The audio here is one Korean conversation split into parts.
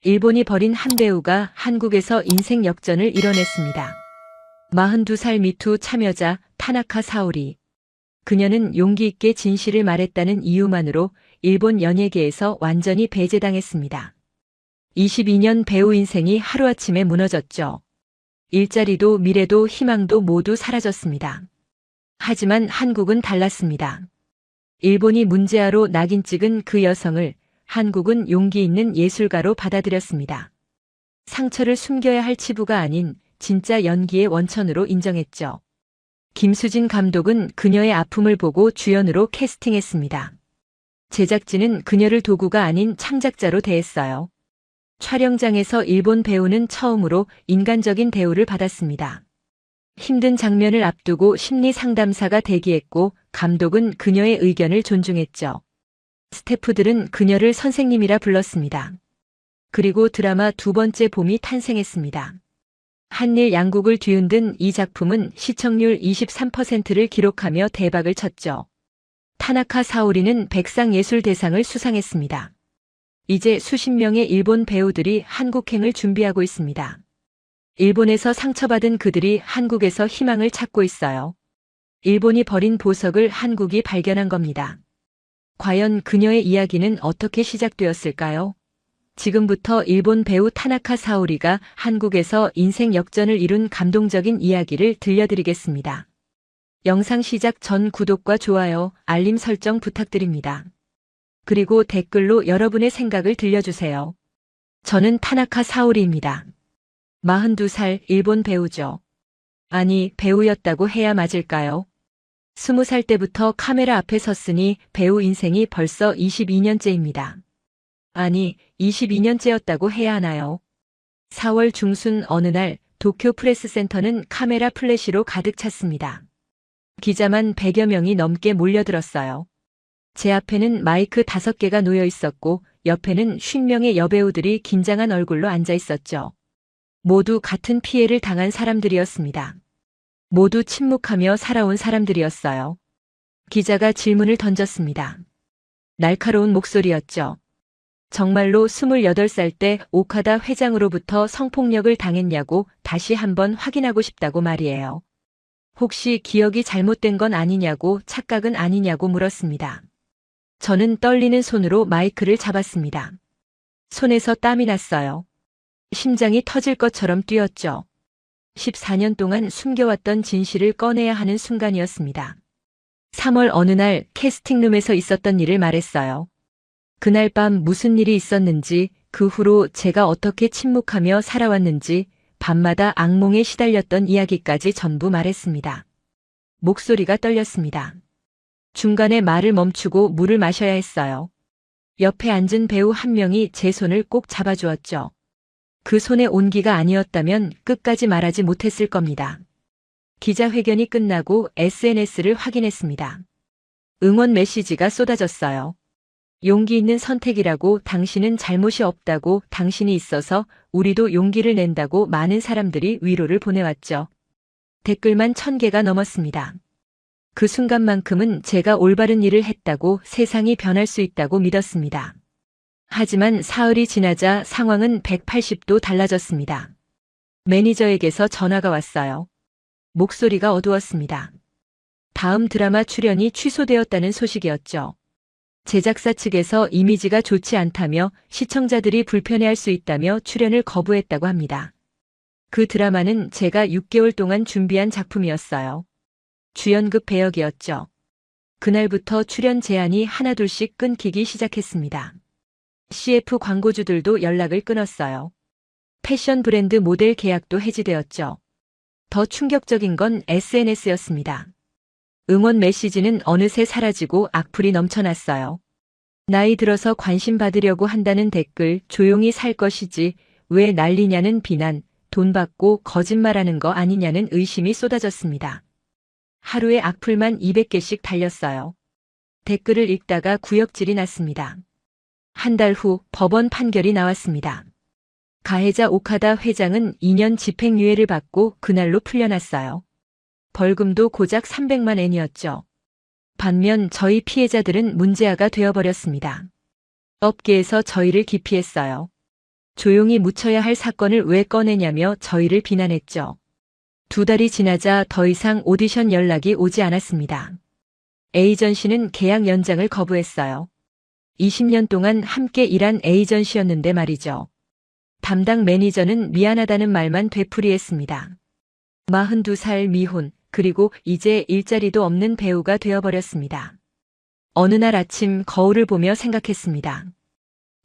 일본이 버린 한 배우가 한국에서 인생 역전을 이뤄냈습니다. 42살 미투 참여자 타나카 사오리. 그녀는 용기 있게 진실을 말했다는 이유만으로 일본 연예계에서 완전히 배제당했습니다. 22년 배우 인생이 하루아침에 무너졌죠. 일자리도 미래도 희망도 모두 사라졌습니다. 하지만 한국은 달랐습니다. 일본이 문제아로 낙인 찍은 그 여성을 한국은 용기 있는 예술가로 받아들였습니다. 상처를 숨겨야 할 치부가 아닌 진짜 연기의 원천으로 인정했죠. 김수진 감독은 그녀의 아픔을 보고 주연으로 캐스팅했습니다. 제작진은 그녀를 도구가 아닌 창작자로 대했어요. 촬영장에서 일본 배우는 처음으로 인간적인 대우를 받았습니다. 힘든 장면을 앞두고 심리 상담사가 대기했고 감독은 그녀의 의견을 존중했죠. 스태프들은 그녀를 선생님이라 불렀습니다. 그리고 드라마 두 번째 봄이 탄생했습니다. 한일 양국을 뒤흔든 이 작품은 시청률 23%를 기록하며 대박을 쳤죠. 타나카 사오리는 백상예술대상을 수상했습니다. 이제 수십 명의 일본 배우들이 한국행을 준비하고 있습니다. 일본에서 상처받은 그들이 한국에서 희망을 찾고 있어요. 일본이 버린 보석을 한국이 발견한 겁니다. 과연 그녀의 이야기는 어떻게 시작되었을까요? 지금부터 일본 배우 타나카 사오리가 한국에서 인생 역전을 이룬 감동적인 이야기를 들려드리겠습니다. 영상 시작 전 구독과 좋아요, 알림 설정 부탁드립니다. 그리고 댓글로 여러분의 생각을 들려주세요. 저는 타나카 사오리입니다. 42살 일본 배우죠. 아니, 배우였다고 해야 맞을까요? 20살 때부터 카메라 앞에 섰으니 배우 인생이 벌써 22년째입니다. 아니, 22년째였다고 해야 하나요? 4월 중순 어느 날 도쿄 프레스센터는 카메라 플래시로 가득 찼습니다. 기자만 100여 명이 넘게 몰려들었어요. 제 앞에는 마이크 5개가 놓여 있었고 옆에는 50명의 여배우들이 긴장한 얼굴로 앉아 있었죠. 모두 같은 피해를 당한 사람들이었습니다. 모두 침묵하며 살아온 사람들이었어요. 기자가 질문을 던졌습니다. 날카로운 목소리였죠. 정말로 28살 때 오카다 회장으로부터 성폭력을 당했냐고 다시 한번 확인하고 싶다고 말이에요. 혹시 기억이 잘못된 건 아니냐고 착각은 아니냐고 물었습니다. 저는 떨리는 손으로 마이크를 잡았습니다. 손에서 땀이 났어요. 심장이 터질 것처럼 뛰었죠. 14년 동안 숨겨왔던 진실을 꺼내야 하는 순간이었습니다. 3월 어느 날 캐스팅룸에서 있었던 일을 말했어요. 그날 밤 무슨 일이 있었는지, 그 후로 제가 어떻게 침묵하며 살아왔는지, 밤마다 악몽에 시달렸던 이야기까지 전부 말했습니다. 목소리가 떨렸습니다. 중간에 말을 멈추고 물을 마셔야 했어요. 옆에 앉은 배우 한 명이 제 손을 꼭 잡아주었죠. 그 손의 온기가 아니었다면 끝까지 말하지 못했을 겁니다. 기자회견이 끝나고 SNS를 확인했습니다. 응원 메시지가 쏟아졌어요. 용기 있는 선택이라고, 당신은 잘못이 없다고, 당신이 있어서 우리도 용기를 낸다고 많은 사람들이 위로를 보내왔죠. 댓글만 1000개가 넘었습니다. 그 순간만큼은 제가 올바른 일을 했다고, 세상이 변할 수 있다고 믿었습니다. 하지만 사흘이 지나자 상황은 180도 달라졌습니다. 매니저에게서 전화가 왔어요. 목소리가 어두웠습니다. 다음 드라마 출연이 취소되었다는 소식이었죠. 제작사 측에서 이미지가 좋지 않다며 시청자들이 불편해할 수 있다며 출연을 거부했다고 합니다. 그 드라마는 제가 6개월 동안 준비한 작품이었어요. 주연급 배역이었죠. 그날부터 출연 제안이 하나둘씩 끊기기 시작했습니다. CF 광고주들도 연락을 끊었어요. 패션 브랜드 모델 계약도 해지되었죠. 더 충격적인 건 SNS였습니다. 응원 메시지는 어느새 사라지고 악플이 넘쳐났어요. 나이 들어서 관심 받으려고 한다는 댓글, 조용히 살 것이지 왜 난리냐는 비난, 돈 받고 거짓말하는 거 아니냐는 의심이 쏟아졌습니다. 하루에 악플만 200개씩 달렸어요. 댓글을 읽다가 구역질이 났습니다. 한 달 후 법원 판결이 나왔습니다. 가해자 오카다 회장은 2년 집행유예를 받고 그날로 풀려났어요. 벌금도 고작 300만 엔이었죠. 반면 저희 피해자들은 문제아가 되어버렸습니다. 업계에서 저희를 기피했어요. 조용히 묻혀야 할 사건을 왜 꺼내냐며 저희를 비난했죠. 2달이 지나자 더 이상 오디션 연락이 오지 않았습니다. 에이전시는 계약 연장을 거부했어요. 20년 동안 함께 일한 에이전시였는데 말이죠. 담당 매니저는 미안하다는 말만 되풀이했습니다. 42살 미혼, 그리고 이제 일자리도 없는 배우가 되어버렸습니다. 어느 날 아침 거울을 보며 생각했습니다.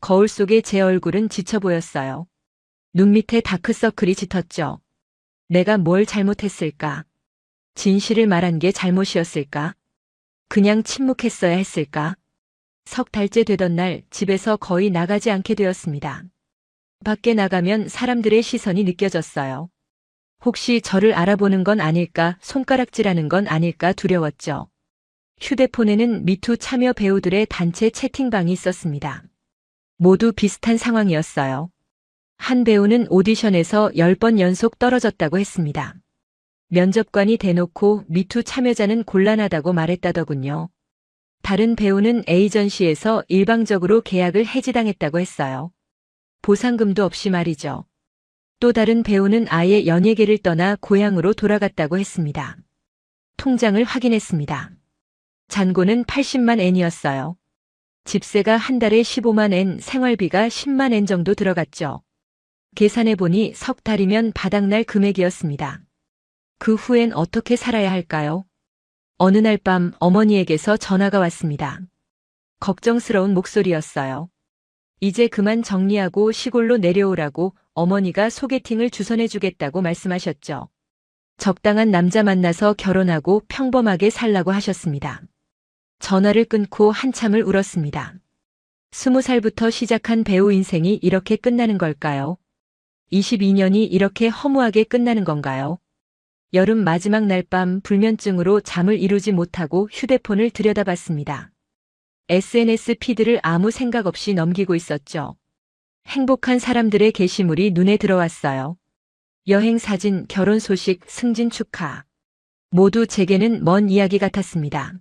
거울 속의 제 얼굴은 지쳐 보였어요. 눈 밑에 다크서클이 짙었죠. 내가 뭘 잘못했을까? 진실을 말한 게 잘못이었을까? 그냥 침묵했어야 했을까? 3달째 되던 날 집에서 거의 나가지 않게 되었습니다. 밖에 나가면 사람들의 시선이 느껴졌어요. 혹시 저를 알아보는 건 아닐까, 손가락질하는 건 아닐까 두려웠죠. 휴대폰에는 미투 참여 배우들의 단체 채팅방이 있었습니다. 모두 비슷한 상황이었어요. 한 배우는 오디션에서 10번 연속 떨어졌다고 했습니다. 면접관이 대놓고 미투 참여자는 곤란하다고 말했다더군요. 다른 배우는 에이전시에서 일방적으로 계약을 해지당했다고 했어요. 보상금도 없이 말이죠. 또 다른 배우는 아예 연예계를 떠나 고향으로 돌아갔다고 했습니다. 통장을 확인했습니다. 잔고는 80만 엔이었어요. 집세가 한 달에 15만 엔, 생활비가 10만 엔 정도 들어갔죠. 계산해보니 3달이면 바닥날 금액이었습니다. 그 후엔 어떻게 살아야 할까요? 어느 날 밤 어머니에게서 전화가 왔습니다. 걱정스러운 목소리였어요. 이제 그만 정리하고 시골로 내려오라고 어머니가 소개팅을 주선해주겠다고 말씀하셨죠. 적당한 남자 만나서 결혼하고 평범하게 살라고 하셨습니다. 전화를 끊고 한참을 울었습니다. 20살부터 시작한 배우 인생이 이렇게 끝나는 걸까요? 22년이 이렇게 허무하게 끝나는 건가요? 여름 마지막 날 밤 불면증으로 잠을 이루지 못하고 휴대폰을 들여다봤습니다. SNS 피드를 아무 생각 없이 넘기고 있었죠. 행복한 사람들의 게시물이 눈에 들어왔어요. 여행 사진, 결혼 소식, 승진 축하. 모두 제게는 먼 이야기 같았습니다.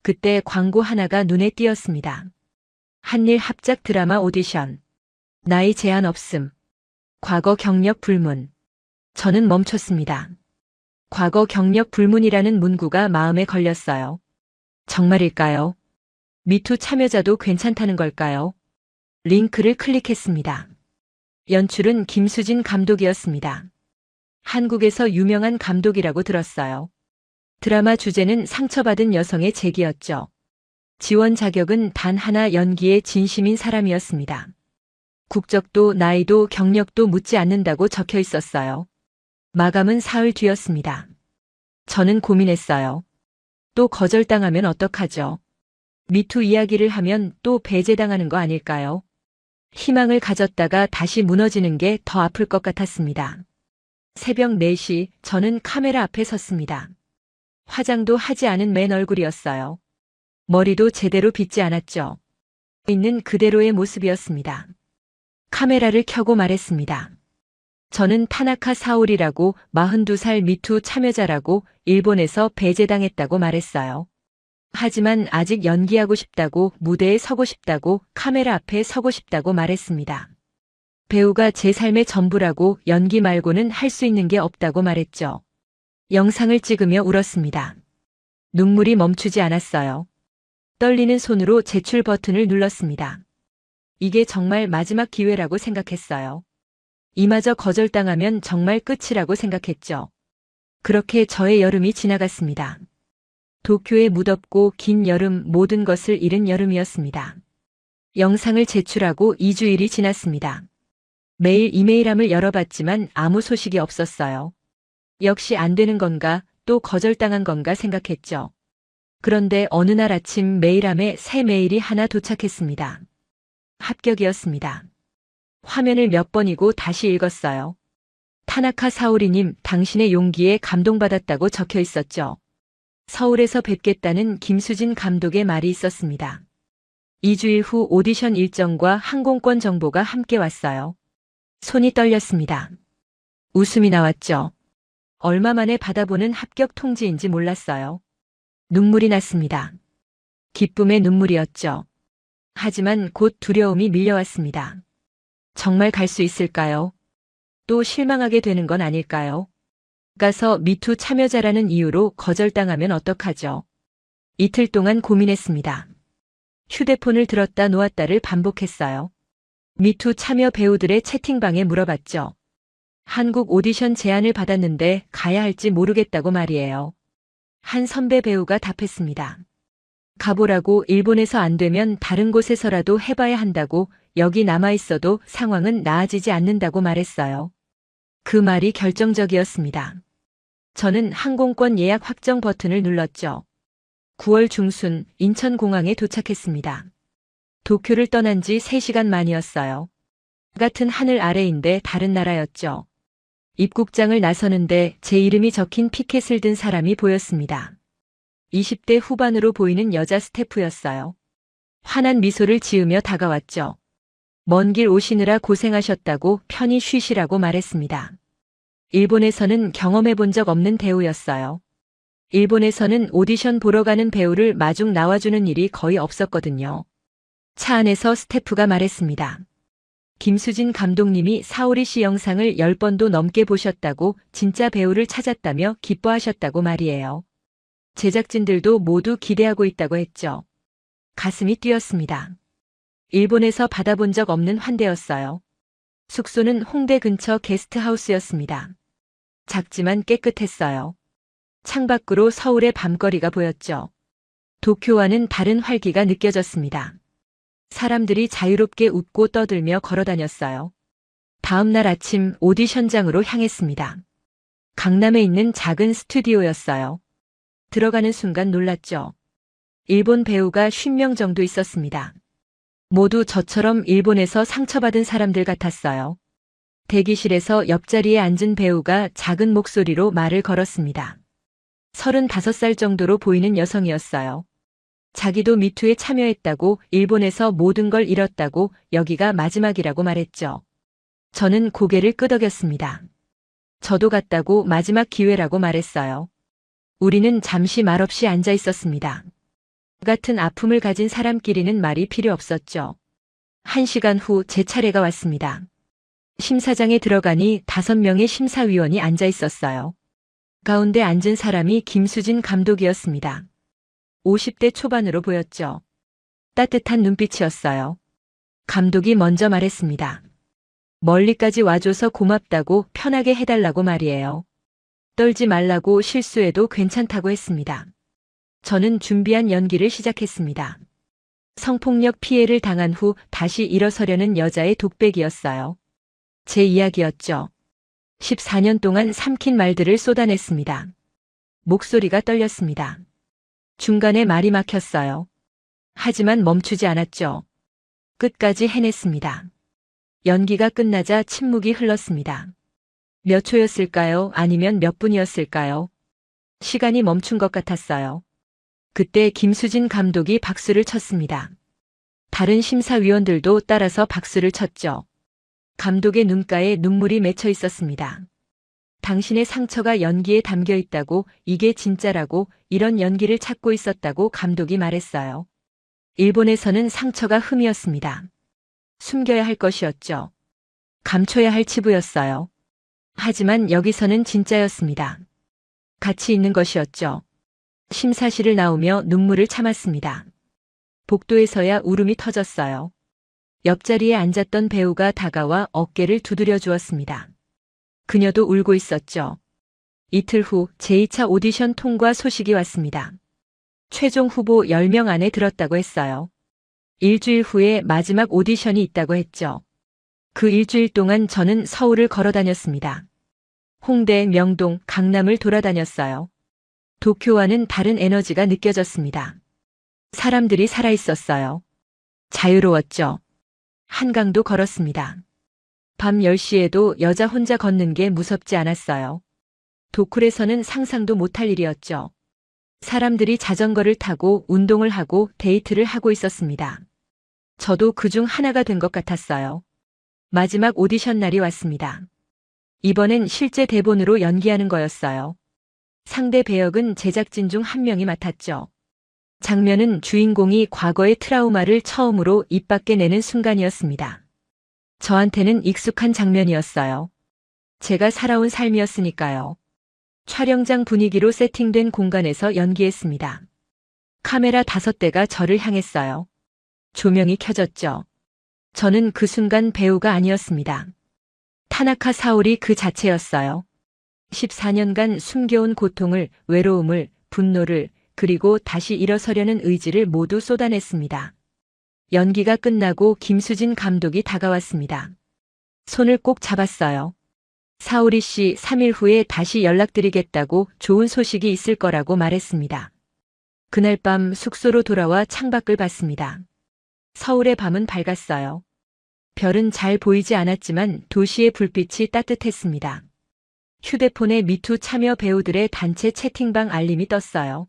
그때 광고 하나가 눈에 띄었습니다. 한일 합작 드라마 오디션. 나이 제한 없음. 과거 경력 불문. 저는 멈췄습니다. 과거 경력 불문이라는 문구가 마음에 걸렸어요. 정말일까요? 미투 참여자도 괜찮다는 걸까요? 링크를 클릭했습니다. 연출은 김수진 감독이었습니다. 한국에서 유명한 감독이라고 들었어요. 드라마 주제는 상처받은 여성의 재기였죠. 지원 자격은 단 하나, 연기에 진심인 사람이었습니다. 국적도 나이도 경력도 묻지 않는다고 적혀 있었어요. 마감은 사흘 뒤였습니다. 저는 고민했어요. 또 거절당하면 어떡하죠? 미투 이야기를 하면 또 배제당하는 거 아닐까요? 희망을 가졌다가 다시 무너지는 게 더 아플 것 같았습니다. 새벽 4시 저는 카메라 앞에 섰습니다. 화장도 하지 않은 맨 얼굴이었어요. 머리도 제대로 빗지 않았죠. 있는 그대로의 모습이었습니다. 카메라를 켜고 말했습니다. 저는 타나카 사오리라고 42살 미투 참여자라고 일본에서 배제당했다고 말했어요. 하지만 아직 연기하고 싶다고, 무대에 서고 싶다고, 카메라 앞에 서고 싶다고 말했습니다. 배우가 제 삶의 전부라고, 연기 말고는 할 수 있는 게 없다고 말했죠. 영상을 찍으며 울었습니다. 눈물이 멈추지 않았어요. 떨리는 손으로 제출 버튼을 눌렀습니다. 이게 정말 마지막 기회라고 생각했어요. 이마저 거절당하면 정말 끝이라고 생각했죠. 그렇게 저의 여름이 지나갔습니다. 도쿄의 무덥고 긴 여름, 모든 것을 잃은 여름이었습니다. 영상을 제출하고 2주일이 지났습니다. 매일 이메일함을 열어봤지만 아무 소식이 없었어요. 역시 안 되는 건가, 또 거절당한 건가 생각했죠. 그런데 어느 날 아침 메일함에 새 메일이 하나 도착했습니다. 합격이었습니다. 화면을 몇 번이고 다시 읽었어요. 타나카 사오리님, 당신의 용기에 감동받았다고 적혀 있었죠. 서울에서 뵙겠다는 김수진 감독의 말이 있었습니다. 2주일 후 오디션 일정과 항공권 정보가 함께 왔어요. 손이 떨렸습니다. 웃음이 나왔죠. 얼마 만에 받아보는 합격 통지인지 몰랐어요. 눈물이 났습니다. 기쁨의 눈물이었죠. 하지만 곧 두려움이 밀려왔습니다. 정말 갈 수 있을까요? 또 실망하게 되는 건 아닐까요? 가서 미투 참여자라는 이유로 거절당하면 어떡하죠? 이틀 동안 고민했습니다. 휴대폰을 들었다 놓았다를 반복했어요. 미투 참여 배우들의 채팅방에 물어봤죠. 한국 오디션 제안을 받았는데 가야 할지 모르겠다고 말이에요. 한 선배 배우가 답했습니다. 가보라고. 일본에서 안 되면 다른 곳에서라도 해봐야 한다고. 여기 남아있어도 상황은 나아지지 않는다고 말했어요. 그 말이 결정적이었습니다. 저는 항공권 예약 확정 버튼을 눌렀죠. 9월 중순 인천공항에 도착했습니다. 도쿄를 떠난 지 3시간 만이었어요. 같은 하늘 아래인데 다른 나라였죠. 입국장을 나서는데 제 이름이 적힌 피켓을 든 사람이 보였습니다. 20대 후반으로 보이는 여자 스태프였어요. 환한 미소를 지으며 다가왔죠. 먼 길 오시느라 고생하셨다고 편히 쉬시라고 말했습니다. 일본에서는 경험해 본 적 없는 대우였어요. 일본에서는 오디션 보러 가는 배우를 마중 나와주는 일이 거의 없었거든요. 차 안에서 스태프가 말했습니다. 김수진 감독님이 사오리 씨 영상을 10번도 넘게 보셨다고, 진짜 배우를 찾았다며 기뻐하셨다고 말이에요. 제작진들도 모두 기대하고 있다고 했죠. 가슴이 뛰었습니다. 일본에서 받아본 적 없는 환대였어요. 숙소는 홍대 근처 게스트하우스였습니다. 작지만 깨끗했어요. 창밖으로 서울의 밤거리가 보였죠. 도쿄와는 다른 활기가 느껴졌습니다. 사람들이 자유롭게 웃고 떠들며 걸어다녔어요. 다음 날 아침 오디션장으로 향했습니다. 강남에 있는 작은 스튜디오였어요. 들어가는 순간 놀랐죠. 일본 배우가 50명 정도 있었습니다. 모두 저처럼 일본에서 상처받은 사람들 같았어요. 대기실에서 옆자리에 앉은 배우가 작은 목소리로 말을 걸었습니다. 35살 정도로 보이는 여성이었어요. 자기도 미투에 참여했다고, 일본에서 모든 걸 잃었다고, 여기가 마지막이라고 말했죠. 저는 고개를 끄덕였습니다. 저도 갔다고, 마지막 기회라고 말했어요. 우리는 잠시 말없이 앉아 있었습니다. 같은 아픔을 가진 사람끼리는 말이 필요 없었죠. 1시간 후 제 차례가 왔습니다. 심사장에 들어가니 5명의 심사위원이 앉아 있었어요. 가운데 앉은 사람이 김수진 감독이었습니다. 50대 초반으로 보였죠. 따뜻한 눈빛이었어요. 감독이 먼저 말했습니다. 멀리까지 와줘서 고맙다고, 편하게 해달라고 말이에요. 떨지 말라고, 실수해도 괜찮다고 했습니다. 저는 준비한 연기를 시작했습니다. 성폭력 피해를 당한 후 다시 일어서려는 여자의 독백이었어요. 제 이야기였죠. 14년 동안 삼킨 말들을 쏟아냈습니다. 목소리가 떨렸습니다. 중간에 말이 막혔어요. 하지만 멈추지 않았죠. 끝까지 해냈습니다. 연기가 끝나자 침묵이 흘렀습니다. 몇 초였을까요? 아니면 몇 분이었을까요? 시간이 멈춘 것 같았어요. 그때 김수진 감독이 박수를 쳤습니다. 다른 심사위원들도 따라서 박수를 쳤죠. 감독의 눈가에 눈물이 맺혀 있었습니다. 당신의 상처가 연기에 담겨 있다고, 이게 진짜라고, 이런 연기를 찾고 있었다고 감독이 말했어요. 일본에서는 상처가 흠이었습니다. 숨겨야 할 것이었죠. 감춰야 할 치부였어요. 하지만 여기서는 진짜였습니다. 가치 있는 것이었죠. 심사실을 나오며 눈물을 참았습니다. 복도에서야 울음이 터졌어요. 옆자리에 앉았던 배우가 다가와 어깨를 두드려 주었습니다. 그녀도 울고 있었죠. 이틀 후 제2차 오디션 통과 소식이 왔습니다. 최종 후보 10명 안에 들었다고 했어요. 일주일 후에 마지막 오디션이 있다고 했죠. 그 일주일 동안 저는 서울을 걸어 다녔습니다. 홍대, 명동, 강남을 돌아다녔어요. 도쿄와는 다른 에너지가 느껴졌습니다. 사람들이 살아있었어요. 자유로웠죠. 한강도 걸었습니다. 밤 10시에도 여자 혼자 걷는 게 무섭지 않았어요. 도쿨에서는 상상도 못할 일이었죠. 사람들이 자전거를 타고 운동을 하고 데이트를 하고 있었습니다. 저도 그중 하나가 된 것 같았어요. 마지막 오디션 날이 왔습니다. 이번엔 실제 대본으로 연기하는 거였어요. 상대 배역은 제작진 중 한 명이 맡았죠. 장면은 주인공이 과거의 트라우마를 처음으로 입 밖에 내는 순간이었습니다. 저한테는 익숙한 장면이었어요. 제가 살아온 삶이었으니까요. 촬영장 분위기로 세팅된 공간에서 연기했습니다. 카메라 5대가 저를 향했어요. 조명이 켜졌죠. 저는 그 순간 배우가 아니었습니다. 타나카 사오리 그 자체였어요. 14년간 숨겨온 고통을, 외로움을, 분노를, 그리고 다시 일어서려는 의지를 모두 쏟아냈습니다. 연기가 끝나고 김수진 감독이 다가왔습니다. 손을 꼭 잡았어요. 사오리 씨 3일 후에 다시 연락드리겠다고 좋은 소식이 있을 거라고 말했습니다. 그날 밤 숙소로 돌아와 창밖을 봤습니다. 서울의 밤은 밝았어요. 별은 잘 보이지 않았지만 도시의 불빛이 따뜻했습니다. 휴대폰에 미투 참여 배우들의 단체 채팅방 알림이 떴어요.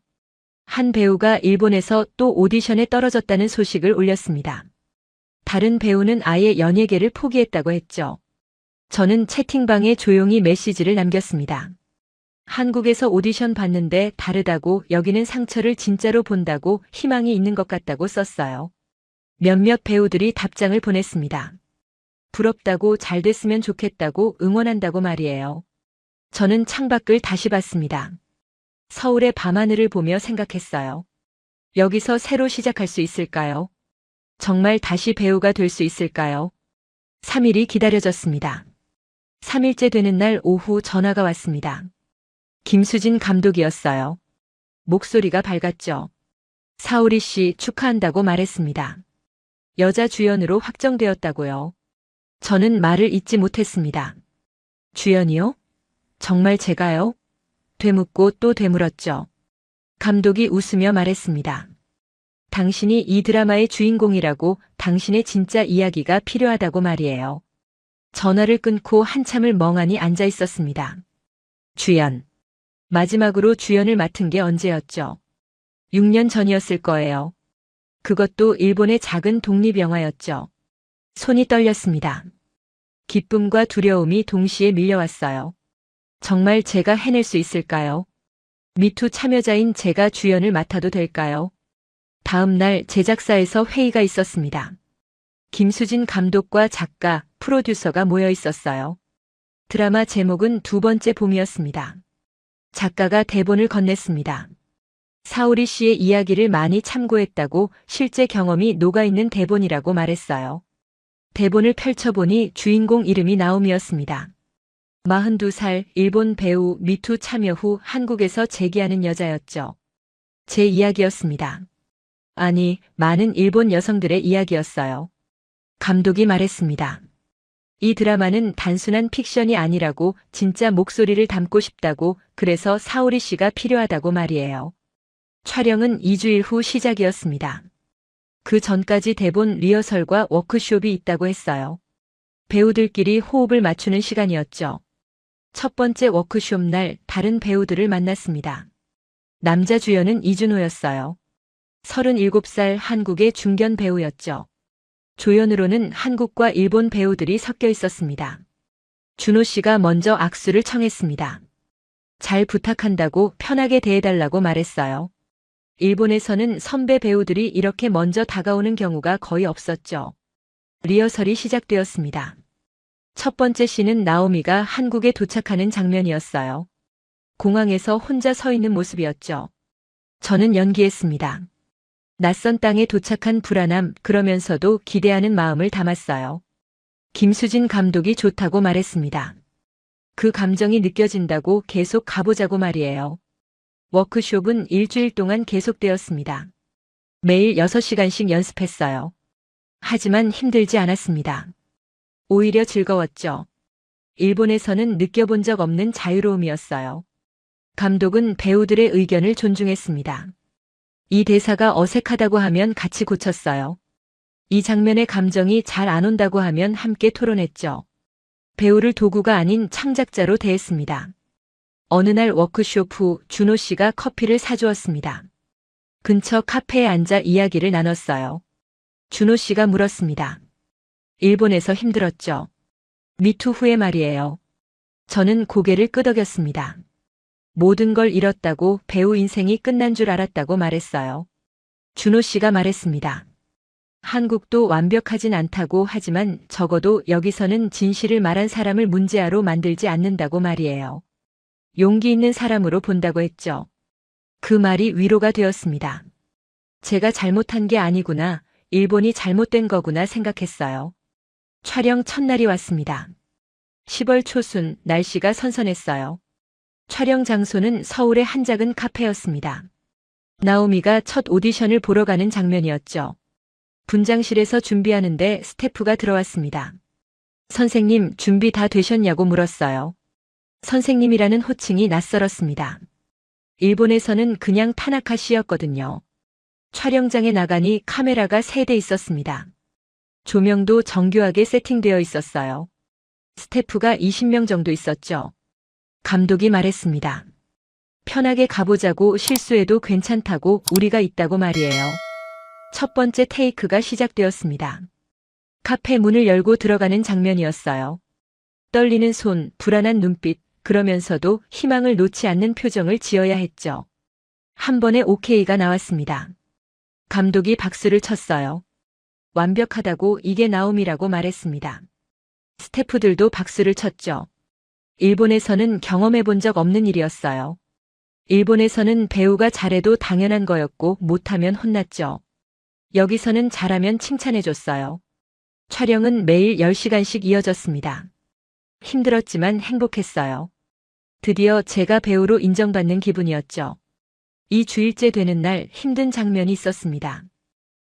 한 배우가 일본에서 또 오디션에 떨어졌다는 소식을 올렸습니다. 다른 배우는 아예 연예계를 포기했다고 했죠. 저는 채팅방에 조용히 메시지를 남겼습니다. 한국에서 오디션 봤는데 다르다고, 여기는 상처를 진짜로 본다고, 희망이 있는 것 같다고 썼어요. 몇몇 배우들이 답장을 보냈습니다. 부럽다고, 잘 됐으면 좋겠다고, 응원한다고 말이에요. 저는 창밖을 다시 봤습니다. 서울의 밤하늘을 보며 생각했어요. 여기서 새로 시작할 수 있을까요? 정말 다시 배우가 될 수 있을까요? 3일이 기다려졌습니다. 3일째 되는 날 오후 전화가 왔습니다. 김수진 감독이었어요. 목소리가 밝았죠. 사오리 씨 축하한다고 말했습니다. 여자 주연으로 확정되었다고요. 저는 말을 잇지 못했습니다. 주연이요? 정말 제가요? 되묻고 또 되물었죠. 감독이 웃으며 말했습니다. 당신이 이 드라마의 주인공이라고, 당신의 진짜 이야기가 필요하다고 말이에요. 전화를 끊고 한참을 멍하니 앉아 있었습니다. 주연. 마지막으로 주연을 맡은 게 언제였죠? 6년 전이었을 거예요. 그것도 일본의 작은 독립영화였죠. 손이 떨렸습니다. 기쁨과 두려움이 동시에 밀려왔어요. 정말 제가 해낼 수 있을까요? 미투 참여자인 제가 주연을 맡아도 될까요? 다음 날 제작사에서 회의가 있었습니다. 김수진 감독과 작가, 프로듀서가 모여 있었어요. 드라마 제목은 두 번째 봄이었습니다. 작가가 대본을 건넸습니다. 사오리 씨의 이야기를 많이 참고했다고, 실제 경험이 녹아있는 대본이라고 말했어요. 대본을 펼쳐보니 주인공 이름이 나옴이었습니다. 42살 일본 배우, 미투 참여 후 한국에서 재기하는 여자였죠. 제 이야기였습니다. 아니, 많은 일본 여성들의 이야기였어요. 감독이 말했습니다. 이 드라마는 단순한 픽션이 아니라고, 진짜 목소리를 담고 싶다고, 그래서 사오리 씨가 필요하다고 말이에요. 촬영은 2주일 후 시작이었습니다. 그 전까지 대본 리허설과 워크숍이 있다고 했어요. 배우들끼리 호흡을 맞추는 시간이었죠. 첫 번째 워크숍 날 다른 배우들을 만났습니다. 남자 주연은 이준호였어요. 37살 한국의 중견 배우였죠. 조연으로는 한국과 일본 배우들이 섞여 있었습니다. 준호 씨가 먼저 악수를 청했습니다. 잘 부탁한다고, 편하게 대해달라고 말했어요. 일본에서는 선배 배우들이 이렇게 먼저 다가오는 경우가 거의 없었죠. 리허설이 시작되었습니다. 첫 번째 씬은 나오미가 한국에 도착하는 장면이었어요. 공항에서 혼자 서 있는 모습이었죠. 저는 연기했습니다. 낯선 땅에 도착한 불안함, 그러면서도 기대하는 마음을 담았어요. 김수진 감독이 좋다고 말했습니다. 그 감정이 느껴진다고, 계속 가보자고 말이에요. 워크숍은 일주일 동안 계속되었습니다. 매일 6시간씩 연습했어요. 하지만 힘들지 않았습니다. 오히려 즐거웠죠. 일본에서는 느껴본 적 없는 자유로움이었어요. 감독은 배우들의 의견을 존중했습니다. 이 대사가 어색하다고 하면 같이 고쳤어요. 이 장면의 감정이 잘 안 온다고 하면 함께 토론했죠. 배우를 도구가 아닌 창작자로 대했습니다. 어느 날 워크숍 후 준호 씨가 커피를 사주었습니다. 근처 카페에 앉아 이야기를 나눴어요. 준호 씨가 물었습니다. 일본에서 힘들었죠? 미투 후에 말이에요. 저는 고개를 끄덕였습니다. 모든 걸 잃었다고, 배우 인생이 끝난 줄 알았다고 말했어요. 준호 씨가 말했습니다. 한국도 완벽하진 않다고 하지만 적어도 여기서는 진실을 말한 사람을 문제아로 만들지 않는다고 말이에요. 용기 있는 사람으로 본다고 했죠. 그 말이 위로가 되었습니다. 제가 잘못한 게 아니구나, 일본이 잘못된 거구나 생각했어요. 촬영 첫날이 왔습니다. 10월 초순, 날씨가 선선했어요. 촬영 장소는 서울의 한 작은 카페였습니다. 나오미가 첫 오디션을 보러 가는 장면이었죠. 분장실에서 준비하는데 스태프가 들어왔습니다. 선생님, 준비 다 되셨냐고 물었어요. 선생님이라는 호칭이 낯설었습니다. 일본에서는 그냥 타나카 씨였거든요. 촬영장에 나가니 카메라가 3대 있었습니다. 조명도 정교하게 세팅되어 있었어요. 스태프가 20명 정도 있었죠. 감독이 말했습니다. 편하게 가보자고, 실수해도 괜찮다고, 우리가 있다고 말이에요. 첫 번째 테이크가 시작되었습니다. 카페 문을 열고 들어가는 장면이었어요. 떨리는 손, 불안한 눈빛, 그러면서도 희망을 놓지 않는 표정을 지어야 했죠. 한 번에 오케이가 나왔습니다. 감독이 박수를 쳤어요. 완벽하다고, 이게 나옴이라고 말했습니다. 스태프들도 박수를 쳤죠. 일본에서는 경험해 본 적 없는 일이었어요. 일본에서는 배우가 잘해도 당연한 거였고 못하면 혼났죠. 여기서는 잘하면 칭찬해줬어요. 촬영은 매일 10시간씩 이어졌습니다. 힘들었지만 행복했어요. 드디어 제가 배우로 인정받는 기분이었죠. 2주일째 되는 날 힘든 장면이 있었습니다.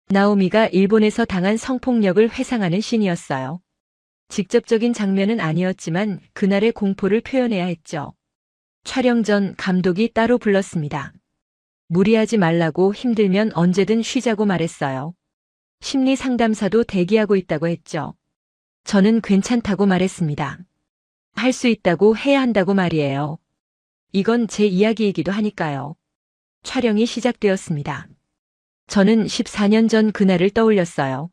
나오미가 일본에서 당한 성폭력을 회상하는 씬이었어요. 직접적인 장면은 아니었지만 그날의 공포를 표현해야 했죠. 촬영 전 감독이 따로 불렀습니다. 무리하지 말라고, 힘들면 언제든 쉬자고 말했어요. 심리 상담사도 대기하고 있다고 했죠. 저는 괜찮다고 말했습니다. 할 수 있다고, 해야 한다고 말이에요. 이건 제 이야기이기도 하니까요. 촬영이 시작되었습니다. 저는 14년 전 그날을 떠올렸어요.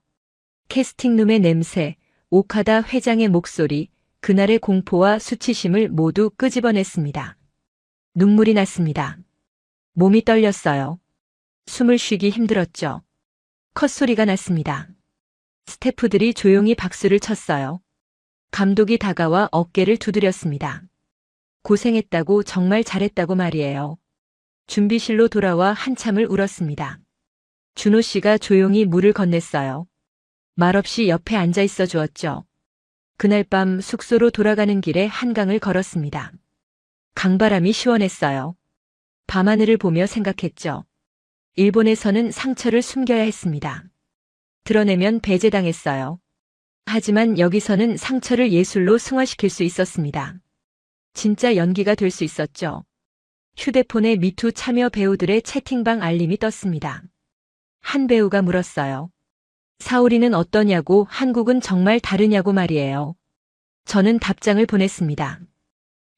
캐스팅룸의 냄새, 오카다 회장의 목소리, 그날의 공포와 수치심을 모두 끄집어냈습니다. 눈물이 났습니다. 몸이 떨렸어요. 숨을 쉬기 힘들었죠. 컷소리가 났습니다. 스태프들이 조용히 박수를 쳤어요. 감독이 다가와 어깨를 두드렸습니다. 고생했다고, 정말 잘했다고 말이에요. 준비실로 돌아와 한참을 울었습니다. 준호 씨가 조용히 물을 건넸어요. 말없이 옆에 앉아 있어 주었죠. 그날 밤 숙소로 돌아가는 길에 한강을 걸었습니다. 강바람이 시원했어요. 밤하늘을 보며 생각했죠. 일본에서는 상처를 숨겨야 했습니다. 드러내면 배제당했어요. 하지만 여기서는 상처를 예술로 승화시킬 수 있었습니다. 진짜 연기가 될 수 있었죠. 휴대폰에 미투 참여 배우들의 채팅방 알림이 떴습니다. 한 배우가 물었어요. 사오리는 어떠냐고, 한국은 정말 다르냐고 말이에요. 저는 답장을 보냈습니다.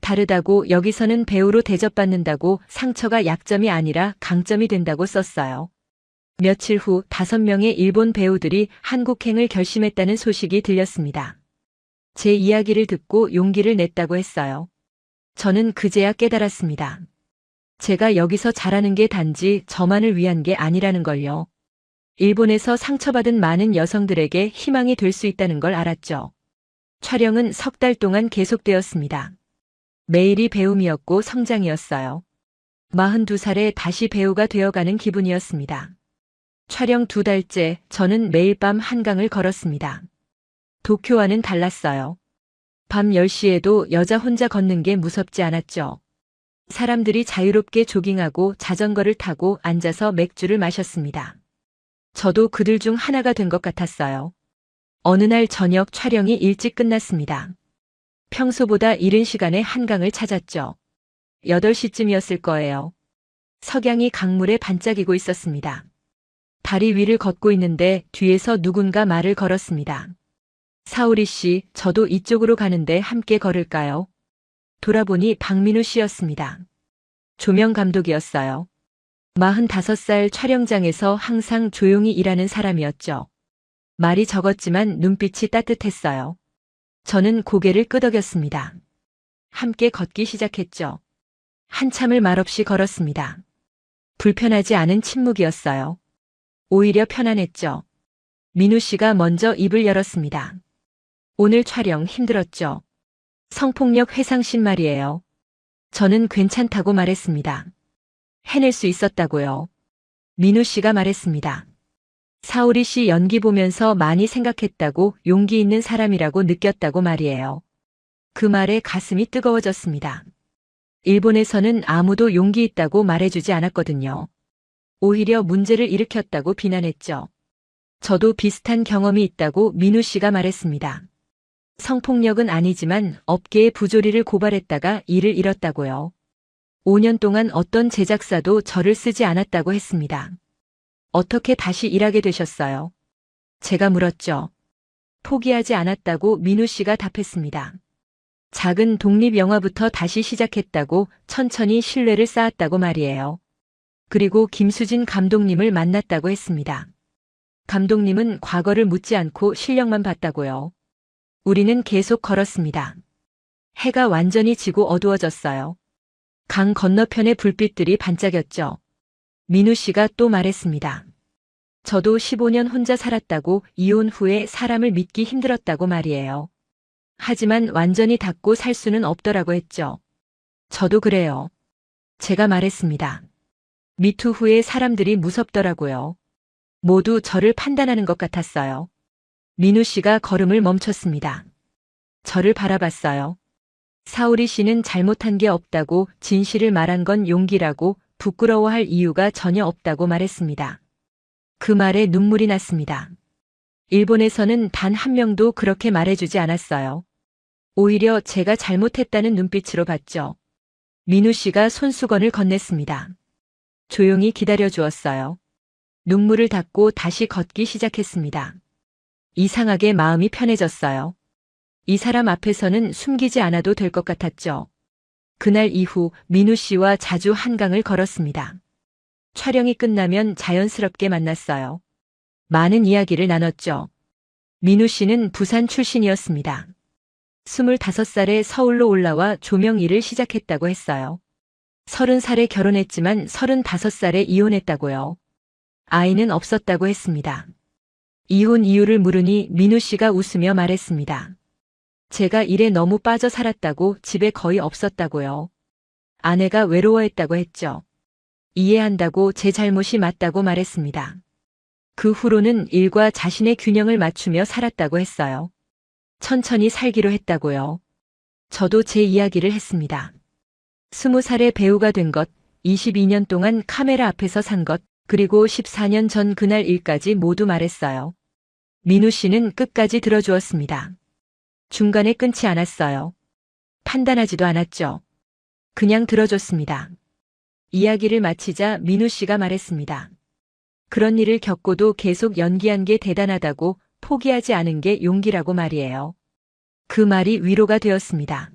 다르다고, 여기서는 배우로 대접받는다고, 상처가 약점이 아니라 강점이 된다고 썼어요. 며칠 후 5명의 일본 배우들이 한국행을 결심했다는 소식이 들렸습니다. 제 이야기를 듣고 용기를 냈다고 했어요. 저는 그제야 깨달았습니다. 제가 여기서 잘하는 게 단지 저만을 위한 게 아니라는 걸요. 일본에서 상처받은 많은 여성들에게 희망이 될 수 있다는 걸 알았죠. 촬영은 3달 동안 계속되었습니다. 매일이 배움이었고 성장이었어요. 42살에 다시 배우가 되어가는 기분이었습니다. 촬영 2달째 저는 매일 밤 한강을 걸었습니다. 도쿄와는 달랐어요. 밤 10시에도 여자 혼자 걷는 게 무섭지 않았죠. 사람들이 자유롭게 조깅하고 자전거를 타고 앉아서 맥주를 마셨습니다. 저도 그들 중 하나가 된 것 같았어요. 어느 날 저녁 촬영이 일찍 끝났습니다. 평소보다 이른 시간에 한강을 찾았죠. 8시쯤이었을 거예요. 석양이 강물에 반짝이고 있었습니다. 다리 위를 걷고 있는데 뒤에서 누군가 말을 걸었습니다. 사오리 씨, 저도 이쪽으로 가는데 함께 걸을까요? 돌아보니 박민우 씨였습니다. 조명 감독이었어요. 45살 촬영장에서 항상 조용히 일하는 사람이었죠. 말이 적었지만 눈빛이 따뜻했어요. 저는 고개를 끄덕였습니다. 함께 걷기 시작했죠. 한참을 말없이 걸었습니다. 불편하지 않은 침묵이었어요. 오히려 편안했죠. 민우 씨가 먼저 입을 열었습니다. 오늘 촬영 힘들었죠? 성폭력 회상신 말이에요. 저는 괜찮다고 말했습니다. 해낼 수 있었다고요. 민우 씨가 말했습니다. 사오리 씨 연기 보면서 많이 생각했다고 용기 있는 사람이라고 느꼈다고 말이에요. 그 말에 가슴이 뜨거워졌습니다. 일본에서는 아무도 용기 있다고 말해주지 않았거든요. 오히려 문제를 일으켰다고 비난했죠. 저도 비슷한 경험이 있다고 민우 씨가 말했습니다. 성폭력은 아니지만 업계의 부조리를 고발했다가 일을 잃었다고요. 5년 동안 어떤 제작사도 저를 쓰지 않았다고 했습니다. 어떻게 다시 일하게 되셨어요? 제가 물었죠. 포기하지 않았다고 민우 씨가 답했습니다. 작은 독립영화부터 다시 시작했다고 천천히 신뢰를 쌓았다고 말이에요. 그리고 김수진 감독님을 만났다고 했습니다. 감독님은 과거를 묻지 않고 실력만 봤다고요. 우리는 계속 걸었습니다. 해가 완전히 지고 어두워졌어요. 강 건너편의 불빛들이 반짝였죠. 민우 씨가 또 말했습니다. 저도 15년 혼자 살았다고 이혼 후에 사람을 믿기 힘들었다고 말이에요. 하지만 완전히 닫고 살 수는 없더라고 했죠. 저도 그래요. 제가 말했습니다. 미투 후에 사람들이 무섭더라고요. 모두 저를 판단하는 것 같았어요. 민우 씨가 걸음을 멈췄습니다. 저를 바라봤어요. 사오리 씨는 잘못한 게 없다고 진실을 말한 건 용기라고 부끄러워할 이유가 전혀 없다고 말했습니다. 그 말에 눈물이 났습니다. 일본에서는 단 한 명도 그렇게 말해주지 않았어요. 오히려 제가 잘못했다는 눈빛으로 봤죠. 민우 씨가 손수건을 건넸습니다. 조용히 기다려 주었어요. 눈물을 닦고 다시 걷기 시작했습니다. 이상하게 마음이 편해졌어요. 이 사람 앞에서는 숨기지 않아도 될 것 같았죠. 그날 이후 민우 씨와 자주 한강을 걸었습니다. 촬영이 끝나면 자연스럽게 만났어요. 많은 이야기를 나눴죠. 민우 씨는 부산 출신이었습니다. 25살에 서울로 올라와 조명 일을 시작했다고 했어요. 30살에 결혼했지만 35살에 이혼했다고요. 아이는 없었다고 했습니다. 이혼 이유를 물으니 민우 씨가 웃으며 말했습니다. 제가 일에 너무 빠져 살았다고 집에 거의 없었다고요. 아내가 외로워했다고 했죠. 이해한다고 제 잘못이 맞다고 말했습니다. 그 후로는 일과 자신의 균형을 맞추며 살았다고 했어요. 천천히 살기로 했다고요. 저도 제 이야기를 했습니다. 20살에 배우가 된 것, 22년 동안 카메라 앞에서 산 것, 그리고 14년 전 그날 일까지 모두 말했어요. 민우 씨는 끝까지 들어주었습니다. 중간에 끊지 않았어요. 판단하지도 않았죠. 그냥 들어줬습니다. 이야기를 마치자 민우 씨가 말했습니다. 그런 일을 겪고도 계속 연기한 게 대단하다고, 포기하지 않은 게 용기라고 말이에요. 그 말이 위로가 되었습니다.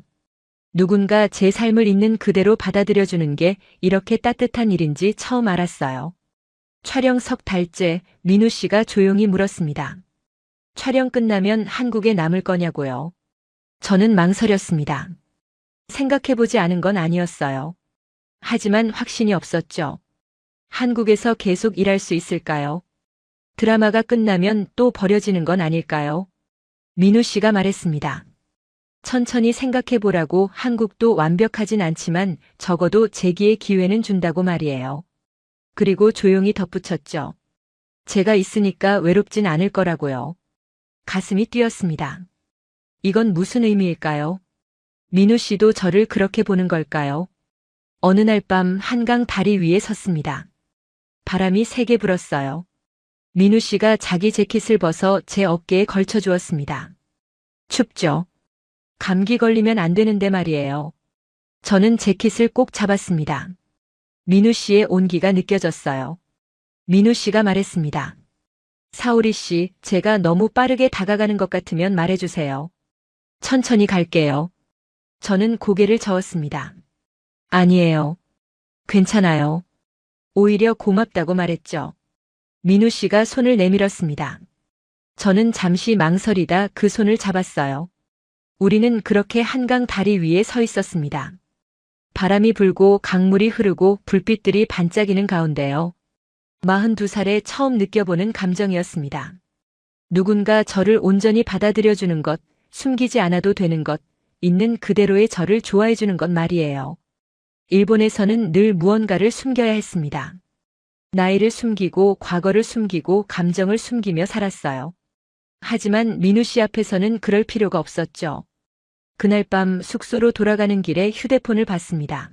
누군가 제 삶을 있는 그대로 받아들여주는 게 이렇게 따뜻한 일인지 처음 알았어요. 촬영 석 달째 민우 씨가 조용히 물었습니다. 촬영 끝나면 한국에 남을 거냐고요. 저는 망설였습니다. 생각해보지 않은 건 아니었어요. 하지만 확신이 없었죠. 한국에서 계속 일할 수 있을까요? 드라마가 끝나면 또 버려지는 건 아닐까요? 민우 씨가 말했습니다. 천천히 생각해보라고. 한국도 완벽하진 않지만 적어도 재기의 기회는 준다고 말이에요. 그리고 조용히 덧붙였죠. 제가 있으니까 외롭진 않을 거라고요. 가슴이 뛰었습니다. 이건 무슨 의미일까요? 민우 씨도 저를 그렇게 보는 걸까요? 어느 날 밤 한강 다리 위에 섰습니다. 바람이 세게 불었어요. 민우 씨가 자기 재킷을 벗어 제 어깨에 걸쳐 주었습니다. 춥죠? 감기 걸리면 안 되는데 말이에요. 저는 재킷을 꼭 잡았습니다. 민우 씨의 온기가 느껴졌어요. 민우 씨가 말했습니다. 사오리 씨, 제가 너무 빠르게 다가가는 것 같으면 말해주세요. 천천히 갈게요. 저는 고개를 저었습니다. 아니에요. 괜찮아요. 오히려 고맙다고 말했죠. 민우 씨가 손을 내밀었습니다. 저는 잠시 망설이다 그 손을 잡았어요. 우리는 그렇게 한강 다리 위에 서 있었습니다. 바람이 불고 강물이 흐르고 불빛들이 반짝이는 가운데요. 42살에 처음 느껴보는 감정이었습니다. 누군가 저를 온전히 받아들여주는 것, 숨기지 않아도 되는 것, 있는 그대로의 저를 좋아해주는 것 말이에요. 일본에서는 늘 무언가를 숨겨야 했습니다. 나이를 숨기고 과거를 숨기고 감정을 숨기며 살았어요. 하지만 민우 씨 앞에서는 그럴 필요가 없었죠. 그날 밤 숙소로 돌아가는 길에 휴대폰을 봤습니다.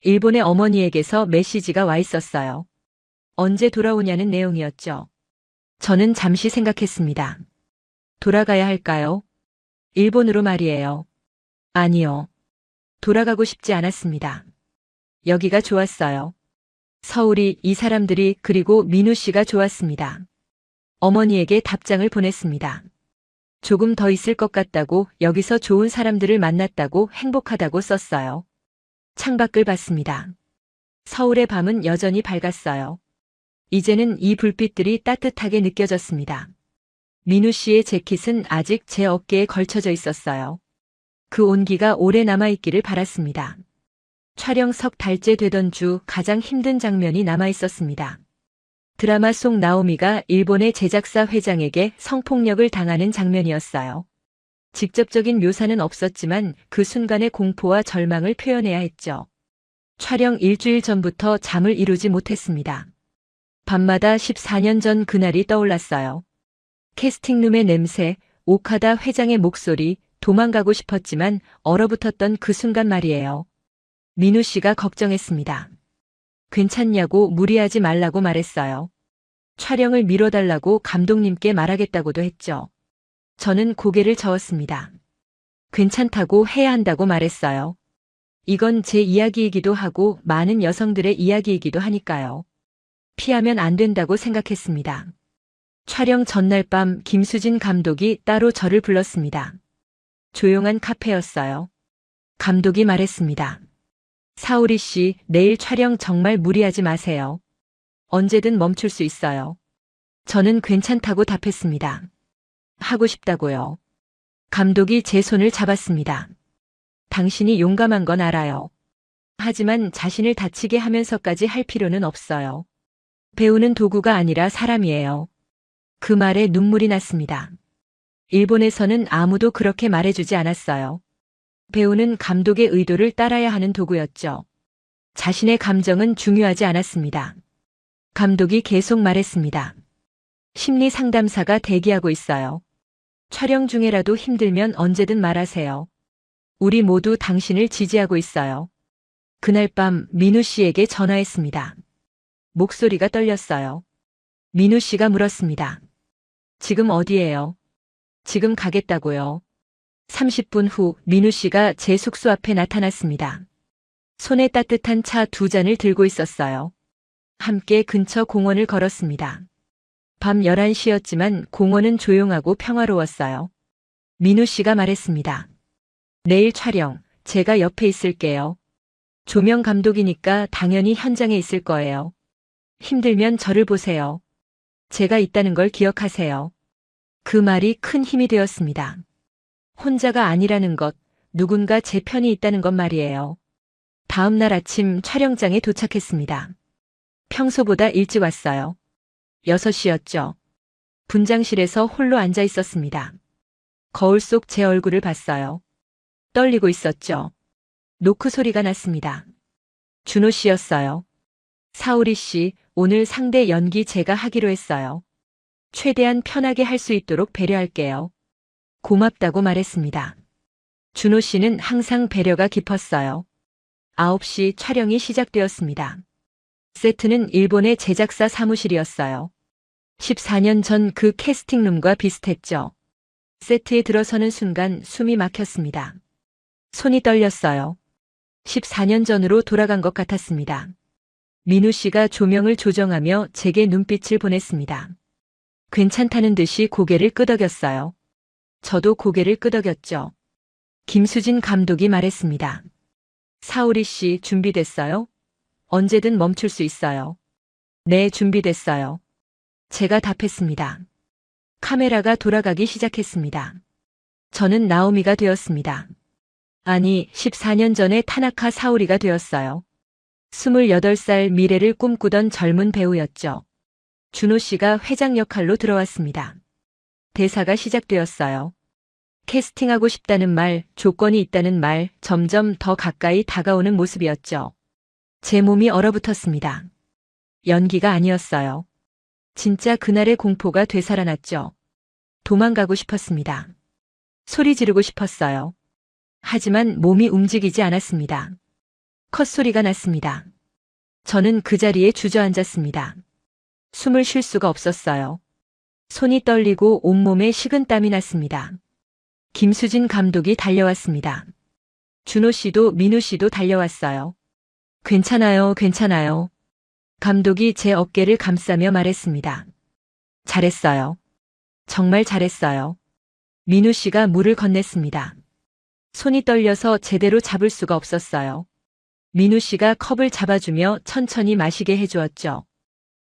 일본의 어머니에게서 메시지가 와 있었어요. 언제 돌아오냐는 내용이었죠. 저는 잠시 생각했습니다. 돌아가야 할까요? 일본으로 말이에요. 아니요. 돌아가고 싶지 않았습니다. 여기가 좋았어요. 서울이, 이 사람들이, 그리고 민우 씨가 좋았습니다. 어머니에게 답장을 보냈습니다. 조금 더 있을 것 같다고, 여기서 좋은 사람들을 만났다고, 행복하다고 썼어요. 창밖을 봤습니다. 서울의 밤은 여전히 밝았어요. 이제는 이 불빛들이 따뜻하게 느껴졌습니다. 민우 씨의 재킷은 아직 제 어깨에 걸쳐져 있었어요. 그 온기가 오래 남아있기를 바랐습니다. 촬영 석 달째 되던 주 가장 힘든 장면이 남아있었습니다. 드라마 속 나오미가 일본의 제작사 회장에게 성폭력을 당하는 장면이었어요. 직접적인 묘사는 없었지만 그 순간의 공포와 절망을 표현해야 했죠. 촬영 일주일 전부터 잠을 이루지 못했습니다. 밤마다 14년 전 그날이 떠올랐어요. 캐스팅룸의 냄새, 오카다 회장의 목소리, 도망가고 싶었지만 얼어붙었던 그 순간 말이에요. 민우 씨가 걱정했습니다. 괜찮냐고 무리하지 말라고 말했어요. 촬영을 미뤄달라고 감독님께 말하겠다고도 했죠. 저는 고개를 저었습니다. 괜찮다고 해야 한다고 말했어요. 이건 제 이야기이기도 하고 많은 여성들의 이야기이기도 하니까요. 피하면 안 된다고 생각했습니다. 촬영 전날 밤 김수진 감독이 따로 저를 불렀습니다. 조용한 카페였어요. 감독이 말했습니다. 사오리 씨, 내일 촬영 정말 무리하지 마세요. 언제든 멈출 수 있어요. 저는 괜찮다고 답했습니다. 하고 싶다고요. 감독이 제 손을 잡았습니다. 당신이 용감한 건 알아요. 하지만 자신을 다치게 하면서까지 할 필요는 없어요. 배우는 도구가 아니라 사람이에요. 그 말에 눈물이 났습니다. 일본에서는 아무도 그렇게 말해주지 않았어요. 배우는 감독의 의도를 따라야 하는 도구였죠. 자신의 감정은 중요하지 않았습니다. 감독이 계속 말했습니다. 심리 상담사가 대기하고 있어요. 촬영 중에라도 힘들면 언제든 말하세요. 우리 모두 당신을 지지하고 있어요. 그날 밤 민우 씨에게 전화했습니다. 목소리가 떨렸어요. 민우 씨가 물었습니다. 지금 어디예요? 지금 가겠다고요. 30분 후 민우 씨가 제 숙소 앞에 나타났습니다. 손에 따뜻한 차 2잔을 들고 있었어요. 함께 근처 공원을 걸었습니다. 밤 11시였지만 공원은 조용하고 평화로웠어요. 민우 씨가 말했습니다. 내일 촬영, 제가 옆에 있을게요. 조명 감독이니까 당연히 현장에 있을 거예요. 힘들면 저를 보세요. 제가 있다는 걸 기억하세요. 그 말이 큰 힘이 되었습니다. 혼자가 아니라는 것, 누군가 제 편이 있다는 것 말이에요. 다음 날 아침 촬영장에 도착했습니다. 평소보다 일찍 왔어요. 6시였죠. 분장실에서 홀로 앉아 있었습니다. 거울 속 제 얼굴을 봤어요. 떨리고 있었죠. 노크 소리가 났습니다. 준호 씨였어요. 사오리 씨, 오늘 상대 연기 제가 하기로 했어요. 최대한 편하게 할 수 있도록 배려할게요. 고맙다고 말했습니다. 준호 씨는 항상 배려가 깊었어요. 9시 촬영이 시작되었습니다. 세트는 일본의 제작사 사무실이었어요. 14년 전 그 캐스팅룸과 비슷했죠. 세트에 들어서는 순간 숨이 막혔습니다. 손이 떨렸어요. 14년 전으로 돌아간 것 같았습니다. 민우 씨가 조명을 조정하며 제게 눈빛을 보냈습니다. 괜찮다는 듯이 고개를 끄덕였어요. 저도 고개를 끄덕였죠. 김수진 감독이 말했습니다. 사오리 씨 준비됐어요? 언제든 멈출 수 있어요. 네, 준비됐어요. 제가 답했습니다. 카메라가 돌아가기 시작했습니다. 저는 나오미가 되었습니다. 아니, 14년 전에 타나카 사오리가 되었어요. 28살 미래를 꿈꾸던 젊은 배우였죠. 준호 씨가 회장 역할로 들어왔습니다. 대사가 시작되었어요. 캐스팅하고 싶다는 말, 조건이 있다는 말, 점점 더 가까이 다가오는 모습이었죠. 제 몸이 얼어붙었습니다. 연기가 아니었어요. 진짜 그날의 공포가 되살아났죠. 도망가고 싶었습니다. 소리 지르고 싶었어요. 하지만 몸이 움직이지 않았습니다. 컷소리가 났습니다. 저는 그 자리에 주저앉았습니다. 숨을 쉴 수가 없었어요. 손이 떨리고 온몸에 식은땀이 났습니다. 김수진 감독이 달려왔습니다. 준호 씨도 민우 씨도 달려왔어요. 괜찮아요, 괜찮아요. 감독이 제 어깨를 감싸며 말했습니다. 잘했어요. 정말 잘했어요. 민우 씨가 물을 건넸습니다. 손이 떨려서 제대로 잡을 수가 없었어요. 민우 씨가 컵을 잡아주며 천천히 마시게 해주었죠.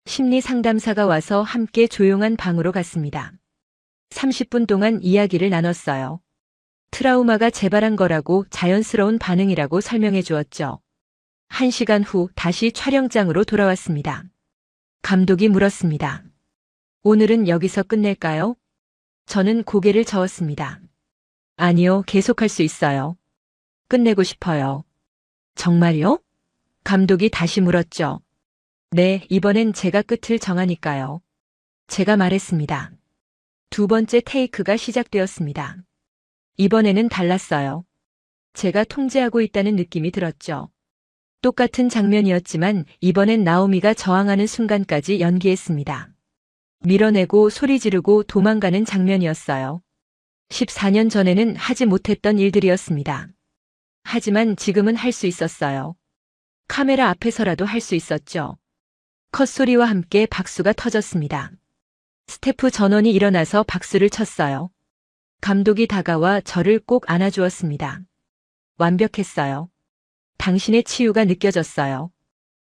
심리 상담사가 와서 함께 조용한 방으로 갔습니다. 30분 동안 이야기를 나눴어요. 트라우마가 재발한 거라고 자연스러운 반응이라고 설명해 주었죠. 1시간 후 다시 촬영장으로 돌아왔습니다. 감독이 물었습니다. 오늘은 여기서 끝낼까요? 저는 고개를 저었습니다. 아니요, 계속할 수 있어요. 끝내고 싶어요. 정말요? 감독이 다시 물었죠. 네, 이번엔 제가 끝을 정하니까요. 제가 말했습니다. 두 번째 테이크가 시작되었습니다. 이번에는 달랐어요. 제가 통제하고 있다는 느낌이 들었죠. 똑같은 장면이었지만 이번엔 나오미가 저항하는 순간까지 연기했습니다. 밀어내고 소리 지르고 도망가는 장면이었어요. 14년 전에는 하지 못했던 일들이었습니다. 하지만 지금은 할 수 있었어요. 카메라 앞에서라도 할 수 있었죠. 컷소리와 함께 박수가 터졌습니다. 스태프 전원이 일어나서 박수를 쳤어요. 감독이 다가와 저를 꼭 안아주었습니다. 완벽했어요. 당신의 치유가 느껴졌어요.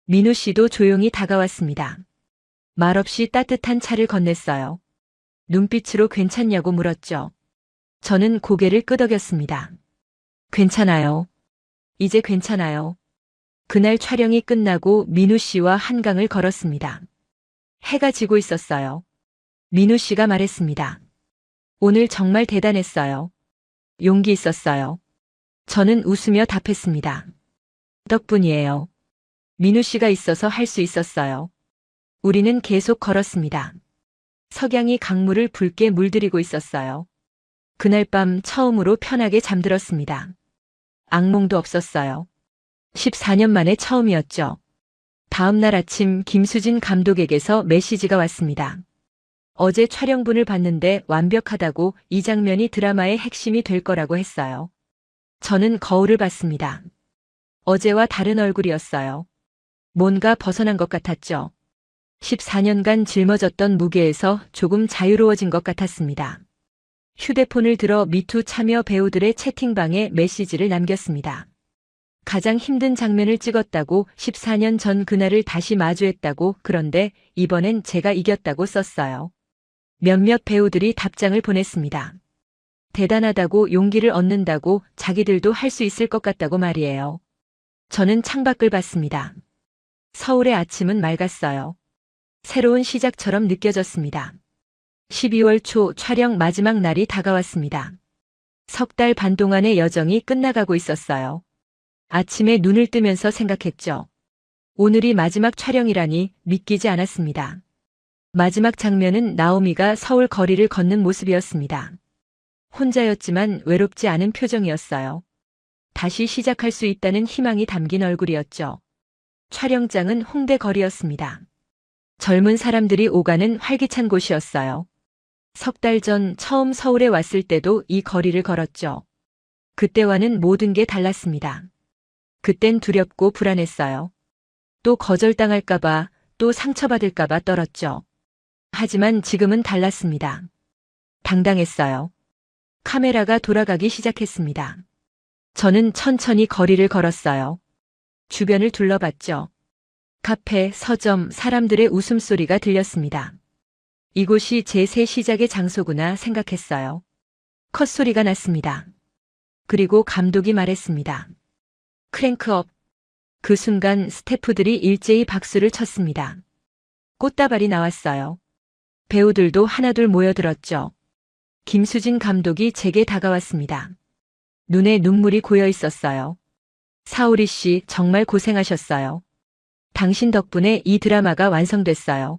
민우 씨도 조용히 다가왔습니다. 말없이 따뜻한 차를 건넸어요. 눈빛으로 괜찮냐고 물었죠. 저는 고개를 끄덕였습니다. 괜찮아요. 이제 괜찮아요. 그날 촬영이 끝나고 민우 씨와 한강을 걸었습니다. 해가 지고 있었어요. 민우 씨가 말했습니다. 오늘 정말 대단했어요. 용기 있었어요. 저는 웃으며 답했습니다. 덕분이에요. 민우 씨가 있어서 할 수 있었어요. 우리는 계속 걸었습니다. 석양이 강물을 붉게 물들이고 있었어요. 그날 밤 처음으로 편하게 잠들었습니다. 악몽도 없었어요. 14년 만에 처음이었죠. 다음 날 아침 김수진 감독에게서 메시지가 왔습니다. 어제 촬영분을 봤는데 완벽하다고 이 장면이 드라마의 핵심이 될 거라고 했어요. 저는 거울을 봤습니다. 어제와 다른 얼굴이었어요. 뭔가 벗어난 것 같았죠. 14년간 짊어졌던 무게에서 조금 자유로워진 것 같았습니다. 휴대폰을 들어 미투 참여 배우들의 채팅방에 메시지를 남겼습니다. 가장 힘든 장면을 찍었다고 14년 전 그날을 다시 마주했다고 그런데 이번엔 제가 이겼다고 썼어요. 몇몇 배우들이 답장을 보냈습니다. 대단하다고 용기를 얻는다고 자기들도 할 수 있을 것 같다고 말이에요. 저는 창밖을 봤습니다. 서울의 아침은 맑았어요. 새로운 시작처럼 느껴졌습니다. 12월 초 촬영 마지막 날이 다가왔습니다. 3달 반 동안의 여정이 끝나가고 있었어요. 아침에 눈을 뜨면서 생각했죠. 오늘이 마지막 촬영이라니 믿기지 않았습니다. 마지막 장면은 나오미가 서울 거리를 걷는 모습이었습니다. 혼자였지만 외롭지 않은 표정이었어요. 다시 시작할 수 있다는 희망이 담긴 얼굴이었죠. 촬영장은 홍대 거리였습니다. 젊은 사람들이 오가는 활기찬 곳이었어요. 3달 전 처음 서울에 왔을 때도 이 거리를 걸었죠. 그때와는 모든 게 달랐습니다. 그땐 두렵고 불안했어요. 또 거절당할까봐, 또 상처받을까봐 떨었죠. 하지만 지금은 달랐습니다. 당당했어요. 카메라가 돌아가기 시작했습니다. 저는 천천히 거리를 걸었어요. 주변을 둘러봤죠. 카페, 서점, 사람들의 웃음소리가 들렸습니다. 이곳이 제 새 시작의 장소구나 생각했어요. 컷소리가 났습니다. 그리고 감독이 말했습니다. 크랭크업. 그 순간 스태프들이 일제히 박수를 쳤습니다. 꽃다발이 나왔어요. 배우들도 하나둘 모여들었죠. 김수진 감독이 제게 다가왔습니다. 눈에 눈물이 고여 있었어요. 사오리 씨, 정말 고생하셨어요. 당신 덕분에 이 드라마가 완성됐어요.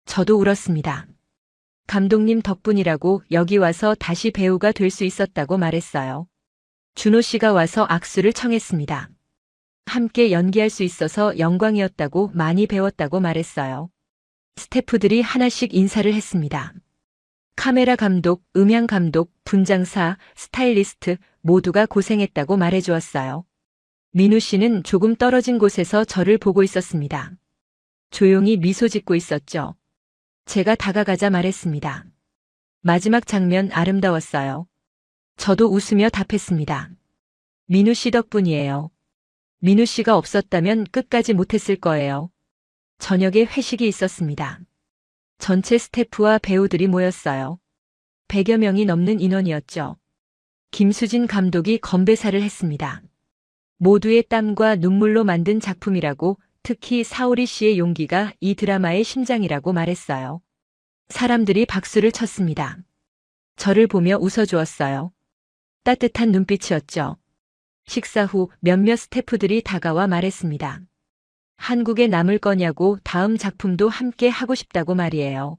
저도 울었습니다. 감독님 덕분이라고 여기 와서 다시 배우가 될 수 있었다고 말했어요. 준호 씨가 와서 악수를 청했습니다. 함께 연기할 수 있어서 영광이었다고, 많이 배웠다고 말했어요. 스태프들이 하나씩 인사를 했습니다. 카메라 감독, 음향 감독, 분장사, 스타일리스트 모두가 고생했다고 말해주었어요. 민우 씨는 조금 떨어진 곳에서 저를 보고 있었습니다. 조용히 미소 짓고 있었죠. 제가 다가가자 말했습니다. 마지막 장면 아름다웠어요. 저도 웃으며 답했습니다. 민우 씨 덕분이에요. 민우 씨가 없었다면 끝까지 못했을 거예요. 저녁에 회식이 있었습니다. 전체 스태프와 배우들이 모였어요. 100여 명이 넘는 인원이었죠. 김수진 감독이 건배사를 했습니다. 모두의 땀과 눈물로 만든 작품이라고, 특히 사오리 씨의 용기가 이 드라마의 심장이라고 말했어요. 사람들이 박수를 쳤습니다. 저를 보며 웃어주었어요. 따뜻한 눈빛이었죠. 식사 후 몇몇 스태프들이 다가와 말했습니다. 한국에 남을 거냐고, 다음 작품도 함께 하고 싶다고 말이에요.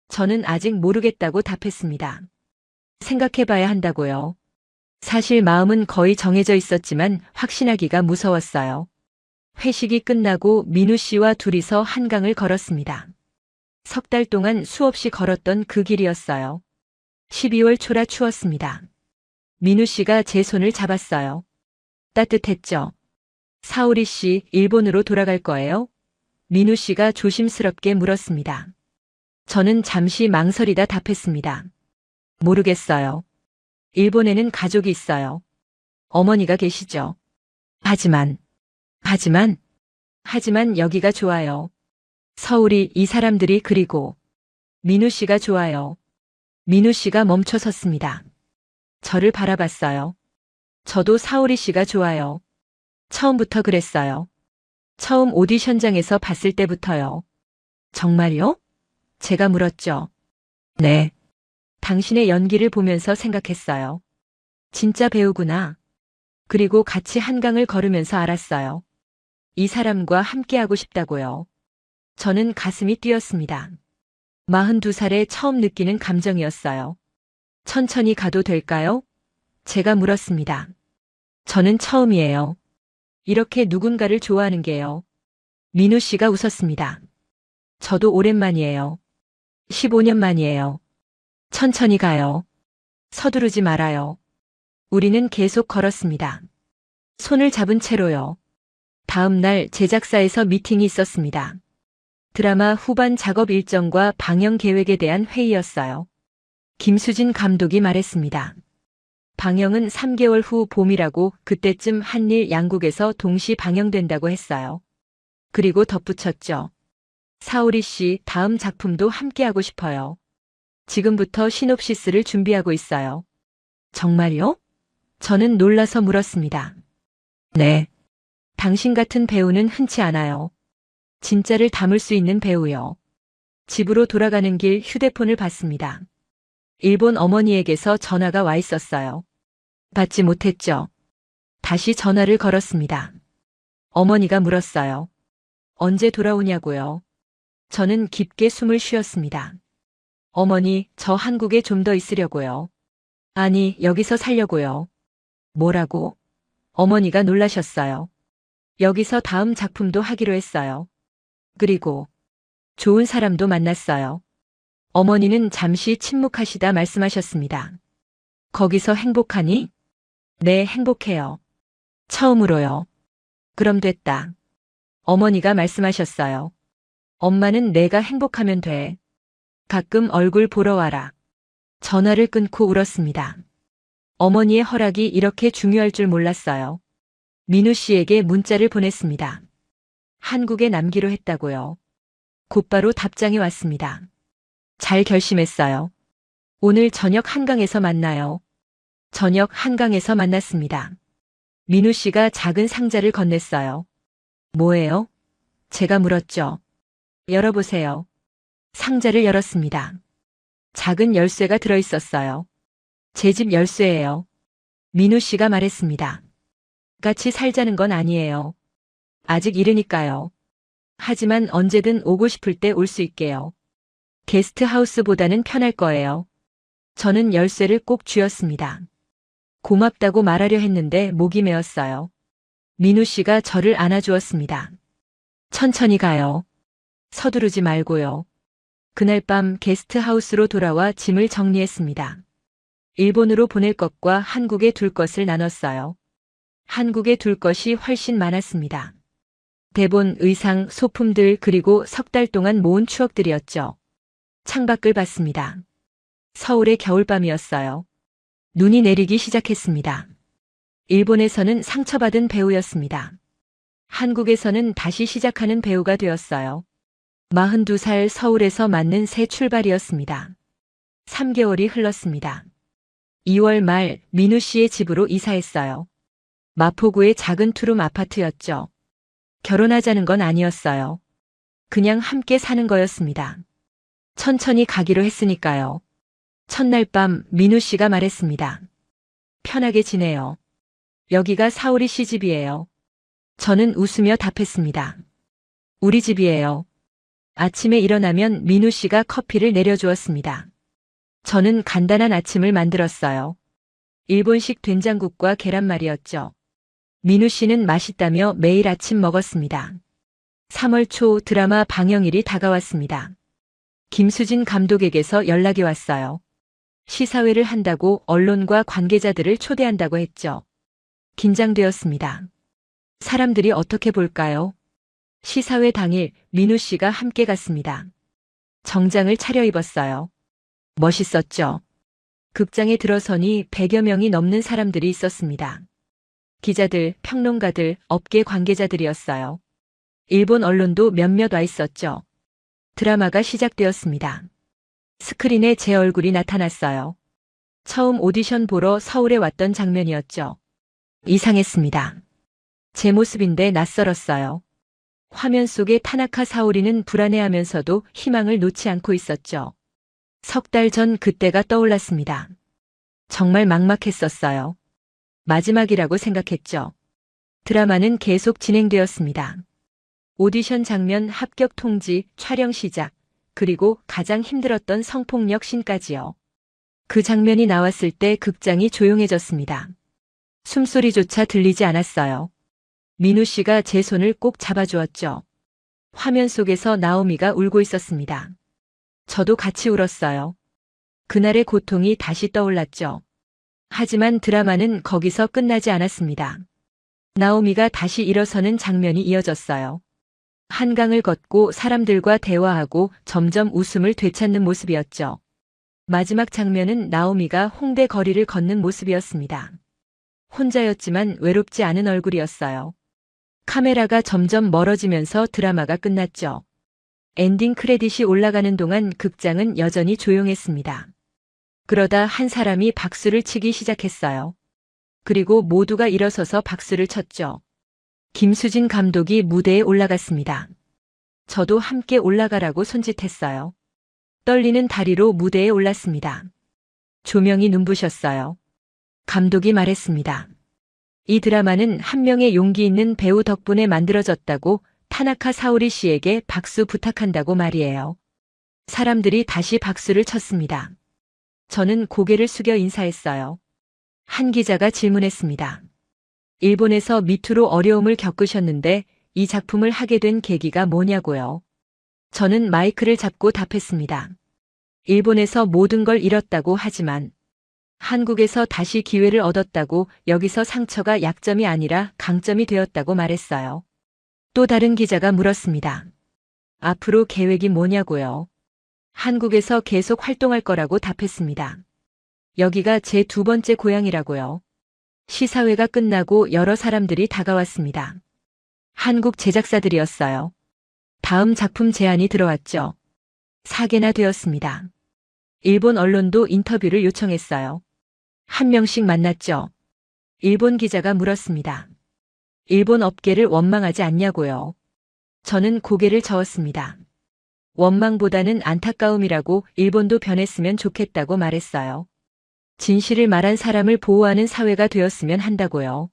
저는 아직 모르겠다고 답했습니다. 생각해봐야 한다고요. 사실 마음은 거의 정해져 있었지만 확신하기가 무서웠어요. 회식이 끝나고 민우 씨와 둘이서 한강을 걸었습니다. 석 달 동안 수없이 걸었던 그 길이었어요. 12월 초라 추웠습니다. 민우 씨가 제 손을 잡았어요. 따뜻했죠. 사오리 씨, 일본으로 돌아갈 거예요? 민우 씨가 조심스럽게 물었습니다. 저는 잠시 망설이다 답했습니다. 모르겠어요. 일본에는 가족이 있어요. 어머니가 계시죠. 하지만 여기가 좋아요. 서울이, 이 사람들이, 그리고 민우 씨가 좋아요. 민우 씨가 멈춰 섰습니다. 저를 바라봤어요. 저도 사오리 씨가 좋아요. 처음부터 그랬어요. 처음 오디션장에서 봤을 때부터요. 정말요? 제가 물었죠. 네. 당신의 연기를 보면서 생각했어요. 진짜 배우구나. 그리고 같이 한강을 걸으면서 알았어요. 이 사람과 함께하고 싶다고요. 저는 가슴이 뛰었습니다. 42살에 처음 느끼는 감정이었어요. 천천히 가도 될까요? 제가 물었습니다. 저는 처음이에요. 이렇게 누군가를 좋아하는 게요. 민우 씨가 웃었습니다. 저도 오랜만이에요. 15년 만이에요. 천천히 가요. 서두르지 말아요. 우리는 계속 걸었습니다. 손을 잡은 채로요. 다음 날 제작사에서 미팅이 있었습니다. 드라마 후반 작업 일정과 방영 계획에 대한 회의였어요. 김수진 감독이 말했습니다. 방영은 3개월 후 봄이라고, 그때쯤 한일 양국에서 동시 방영된다고 했어요. 그리고 덧붙였죠. 사오리 씨, 다음 작품도 함께하고 싶어요. 지금부터 시놉시스를 준비하고 있어요. 정말요? 저는 놀라서 물었습니다. 네. 당신 같은 배우는 흔치 않아요. 진짜를 담을 수 있는 배우요. 집으로 돌아가는 길 휴대폰을 봤습니다. 일본 어머니에게서 전화가 와 있었어요. 받지 못했죠. 다시 전화를 걸었습니다. 어머니가 물었어요. 언제 돌아오냐고요. 저는 깊게 숨을 쉬었습니다. 어머니, 저 한국에 좀 더 있으려고요. 아니, 여기서 살려고요. 뭐라고? 어머니가 놀라셨어요. 여기서 다음 작품도 하기로 했어요. 그리고 좋은 사람도 만났어요. 어머니는 잠시 침묵하시다 말씀하셨습니다. 거기서 행복하니? 네, 행복해요. 처음으로요. 그럼 됐다. 어머니가 말씀하셨어요. 엄마는 내가 행복하면 돼. 가끔 얼굴 보러 와라. 전화를 끊고 울었습니다. 어머니의 허락이 이렇게 중요할 줄 몰랐어요. 민우 씨에게 문자를 보냈습니다. 한국에 남기로 했다고요. 곧바로 답장이 왔습니다. 잘 결심했어요. 오늘 저녁 한강에서 만나요. 저녁 한강에서 만났습니다. 민우 씨가 작은 상자를 건넸어요. 뭐예요? 제가 물었죠. 열어보세요. 상자를 열었습니다. 작은 열쇠가 들어있었어요. 제 집 열쇠예요. 민우 씨가 말했습니다. 같이 살자는 건 아니에요. 아직 이르니까요. 하지만 언제든 오고 싶을 때 올 수 있게요. 게스트하우스보다는 편할 거예요. 저는 열쇠를 꼭 쥐었습니다. 고맙다고 말하려 했는데 목이 메었어요. 민우 씨가 저를 안아주었습니다. 천천히 가요. 서두르지 말고요. 그날 밤 게스트하우스로 돌아와 짐을 정리했습니다. 일본으로 보낼 것과 한국에 둘 것을 나눴어요. 한국에 둘 것이 훨씬 많았습니다. 대본, 의상, 소품들 그리고 석 달 동안 모은 추억들이었죠. 창밖을 봤습니다. 서울의 겨울밤이었어요. 눈이 내리기 시작했습니다. 일본에서는 상처받은 배우였습니다. 한국에서는 다시 시작하는 배우가 되었어요. 42살 서울에서 맞는 새 출발이었습니다. 3개월이 흘렀습니다. 2월 말 민우 씨의 집으로 이사했어요. 마포구의 작은 투룸 아파트였죠. 결혼하자는 건 아니었어요. 그냥 함께 사는 거였습니다. 천천히 가기로 했으니까요. 첫날 밤 민우 씨가 말했습니다. 편하게 지내요. 여기가 사오리 씨 집이에요. 저는 웃으며 답했습니다. 우리 집이에요. 아침에 일어나면 민우 씨가 커피를 내려주었습니다. 저는 간단한 아침을 만들었어요. 일본식 된장국과 계란말이였죠. 민우 씨는 맛있다며 매일 아침 먹었습니다. 3월 초 드라마 방영일이 다가왔습니다. 김수진 감독에게서 연락이 왔어요. 시사회를 한다고 언론과 관계자들을 초대한다고 했죠. 긴장되었습니다. 사람들이 어떻게 볼까요? 시사회 당일 민우 씨가 함께 갔습니다. 정장을 차려입었어요. 멋있었죠. 극장에 들어서니 100여 명이 넘는 사람들이 있었습니다. 기자들, 평론가들, 업계 관계자들이었어요. 일본 언론도 몇몇 와 있었죠. 드라마가 시작되었습니다. 스크린에 제 얼굴이 나타났어요. 처음 오디션 보러 서울에 왔던 장면이었죠. 이상했습니다. 제 모습인데 낯설었어요. 화면 속의 타나카 사오리는 불안해하면서도 희망을 놓지 않고 있었죠. 석 달 전 그때가 떠올랐습니다. 정말 막막했었어요. 마지막이라고 생각했죠. 드라마는 계속 진행되었습니다. 오디션 장면 합격 통지, 촬영 시작, 그리고 가장 힘들었던 성폭력 씬까지요. 그 장면이 나왔을 때 극장이 조용해졌습니다. 숨소리조차 들리지 않았어요. 민우 씨가 제 손을 꼭 잡아주었죠. 화면 속에서 나오미가 울고 있었습니다. 저도 같이 울었어요. 그날의 고통이 다시 떠올랐죠. 하지만 드라마는 거기서 끝나지 않았습니다. 나오미가 다시 일어서는 장면이 이어졌어요. 한강을 걷고 사람들과 대화하고 점점 웃음을 되찾는 모습이었죠. 마지막 장면은 나오미가 홍대 거리를 걷는 모습이었습니다. 혼자였지만 외롭지 않은 얼굴이었어요. 카메라가 점점 멀어지면서 드라마가 끝났죠. 엔딩 크레딧이 올라가는 동안 극장은 여전히 조용했습니다. 그러다 한 사람이 박수를 치기 시작했어요. 그리고 모두가 일어서서 박수를 쳤죠. 김수진 감독이 무대에 올라갔습니다. 저도 함께 올라가라고 손짓했어요. 떨리는 다리로 무대에 올랐습니다. 조명이 눈부셨어요. 감독이 말했습니다. 이 드라마는 한 명의 용기 있는 배우 덕분에 만들어졌다고 타나카 사오리 씨에게 박수 부탁한다고 말이에요. 사람들이 다시 박수를 쳤습니다. 저는 고개를 숙여 인사했어요. 한 기자가 질문했습니다. 일본에서 미투로 어려움을 겪으셨는데 이 작품을 하게 된 계기가 뭐냐고요. 저는 마이크를 잡고 답했습니다. 일본에서 모든 걸 잃었다고 하지만 한국에서 다시 기회를 얻었다고 여기서 상처가 약점이 아니라 강점이 되었다고 말했어요. 또 다른 기자가 물었습니다. 앞으로 계획이 뭐냐고요. 한국에서 계속 활동할 거라고 답했습니다. 여기가 제 두 번째 고향이라고요. 시사회가 끝나고 여러 사람들이 다가왔습니다. 한국 제작사들이었어요. 다음 작품 제안이 들어왔죠. 4개나 되었습니다. 일본 언론도 인터뷰를 요청했어요. 한 명씩 만났죠. 일본 기자가 물었습니다. 일본 업계를 원망하지 않냐고요. 저는 고개를 저었습니다. 원망보다는 안타까움이라고 일본도 변했으면 좋겠다고 말했어요. 진실을 말한 사람을 보호하는 사회가 되었으면 한다고요.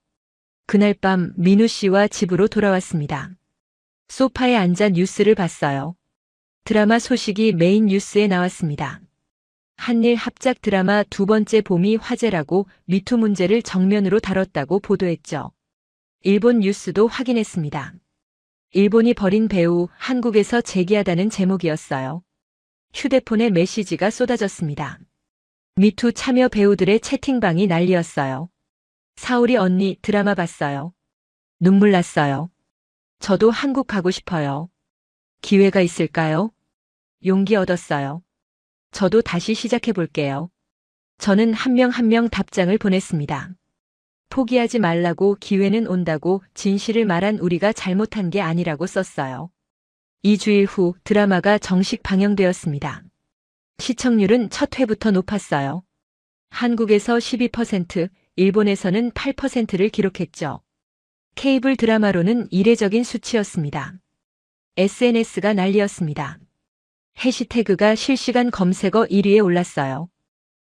그날 밤 민우 씨와 집으로 돌아왔습니다. 소파에 앉아 뉴스를 봤어요. 드라마 소식이 메인 뉴스에 나왔습니다. 한일 합작 드라마 두 번째 봄이 화제라고 미투 문제를 정면으로 다뤘다고 보도했죠. 일본 뉴스도 확인했습니다. 일본이 버린 배우 한국에서 재기하다는 제목이었어요. 휴대폰에 메시지가 쏟아졌습니다. 미투 참여 배우들의 채팅방이 난리였어요. 사오리 언니 드라마 봤어요. 눈물 났어요. 저도 한국 가고 싶어요. 기회가 있을까요? 용기 얻었어요. 저도 다시 시작해 볼게요. 저는 한 명 한 명 답장을 보냈습니다. 포기하지 말라고, 기회는 온다고, 진실을 말한 우리가 잘못한 게 아니라고 썼어요. 2주일 후 드라마가 정식 방영되었습니다. 시청률은 첫 회부터 높았어요. 한국에서 12%, 일본에서는 8%를 기록했죠. 케이블 드라마로는 이례적인 수치였습니다. SNS가 난리였습니다. 해시태그가 실시간 검색어 1위에 올랐어요.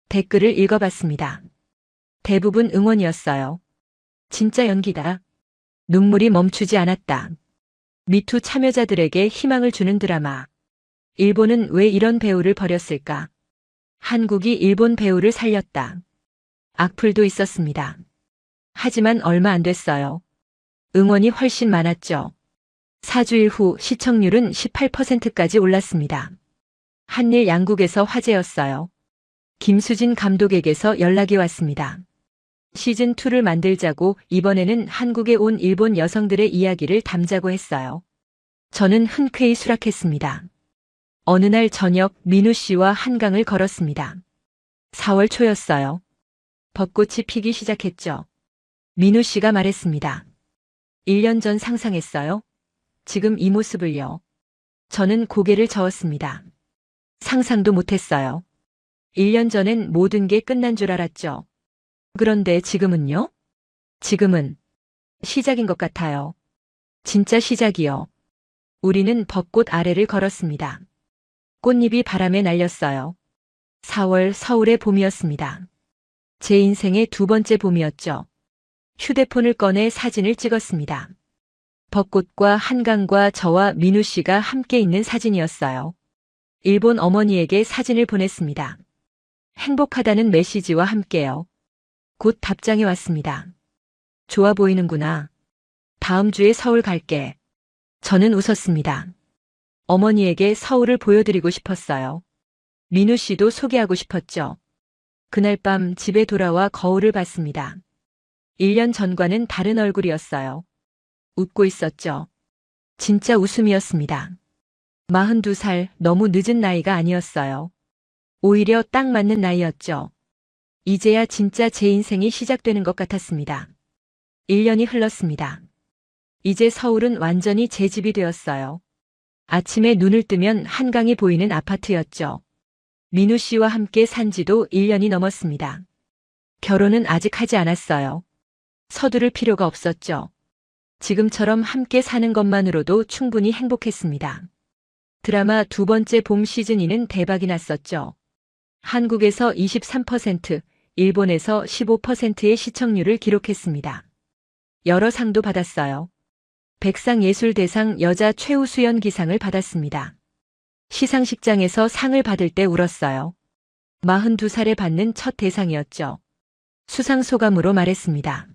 댓글을 읽어봤습니다. 대부분 응원이었어요. 진짜 연기다. 눈물이 멈추지 않았다. 미투 참여자들에게 희망을 주는 드라마. 일본은 왜 이런 배우를 버렸을까? 한국이 일본 배우를 살렸다. 악플도 있었습니다. 하지만 얼마 안 됐어요. 응원이 훨씬 많았죠. 4주일 후 시청률은 18%까지 올랐습니다. 한일 양국에서 화제였어요. 김수진 감독에게서 연락이 왔습니다. 시즌2를 만들자고, 이번에는 한국에 온 일본 여성들의 이야기를 담자고 했어요. 저는 흔쾌히 수락했습니다. 어느 날 저녁 민우 씨와 한강을 걸었습니다. 4월 초였어요. 벚꽃이 피기 시작했죠. 민우 씨가 말했습니다. 1년 전 상상했어요? 지금 이 모습을요. 저는 고개를 저었습니다. 상상도 못했어요. 1년 전엔 모든 게 끝난 줄 알았죠. 그런데 지금은요? 지금은 시작인 것 같아요. 진짜 시작이요. 우리는 벚꽃 아래를 걸었습니다. 꽃잎이 바람에 날렸어요. 4월 서울의 봄이었습니다. 제 인생의 두 번째 봄이었죠. 휴대폰을 꺼내 사진을 찍었습니다. 벚꽃과 한강과 저와 민우 씨가 함께 있는 사진이었어요. 일본 어머니에게 사진을 보냈습니다. 행복하다는 메시지와 함께요. 곧 답장이 왔습니다. 좋아 보이는구나. 다음 주에 서울 갈게. 저는 웃었습니다. 어머니에게 서울을 보여드리고 싶었어요. 민우 씨도 소개하고 싶었죠. 그날 밤 집에 돌아와 거울을 봤습니다. 1년 전과는 다른 얼굴이었어요. 웃고 있었죠. 진짜 웃음이었습니다. 42살, 너무 늦은 나이가 아니었어요. 오히려 딱 맞는 나이였죠. 이제야 진짜 제 인생이 시작되는 것 같았습니다. 1년이 흘렀습니다. 이제 서울은 완전히 제 집이 되었어요. 아침에 눈을 뜨면 한강이 보이는 아파트였죠. 민우 씨와 함께 산 지도 1년이 넘었습니다. 결혼은 아직 하지 않았어요. 서두를 필요가 없었죠. 지금처럼 함께 사는 것만으로도 충분히 행복했습니다. 드라마 두 번째 봄 시즌2는 대박이 났었죠. 한국에서 23%, 일본에서 15%의 시청률을 기록했습니다. 여러 상도 받았어요. 백상예술대상 여자 최우수연 기상을 받았습니다. 시상식장에서 상을 받을 때 울었어요. 42살에 받는 첫 대상이었죠. 수상 소감으로 말했습니다.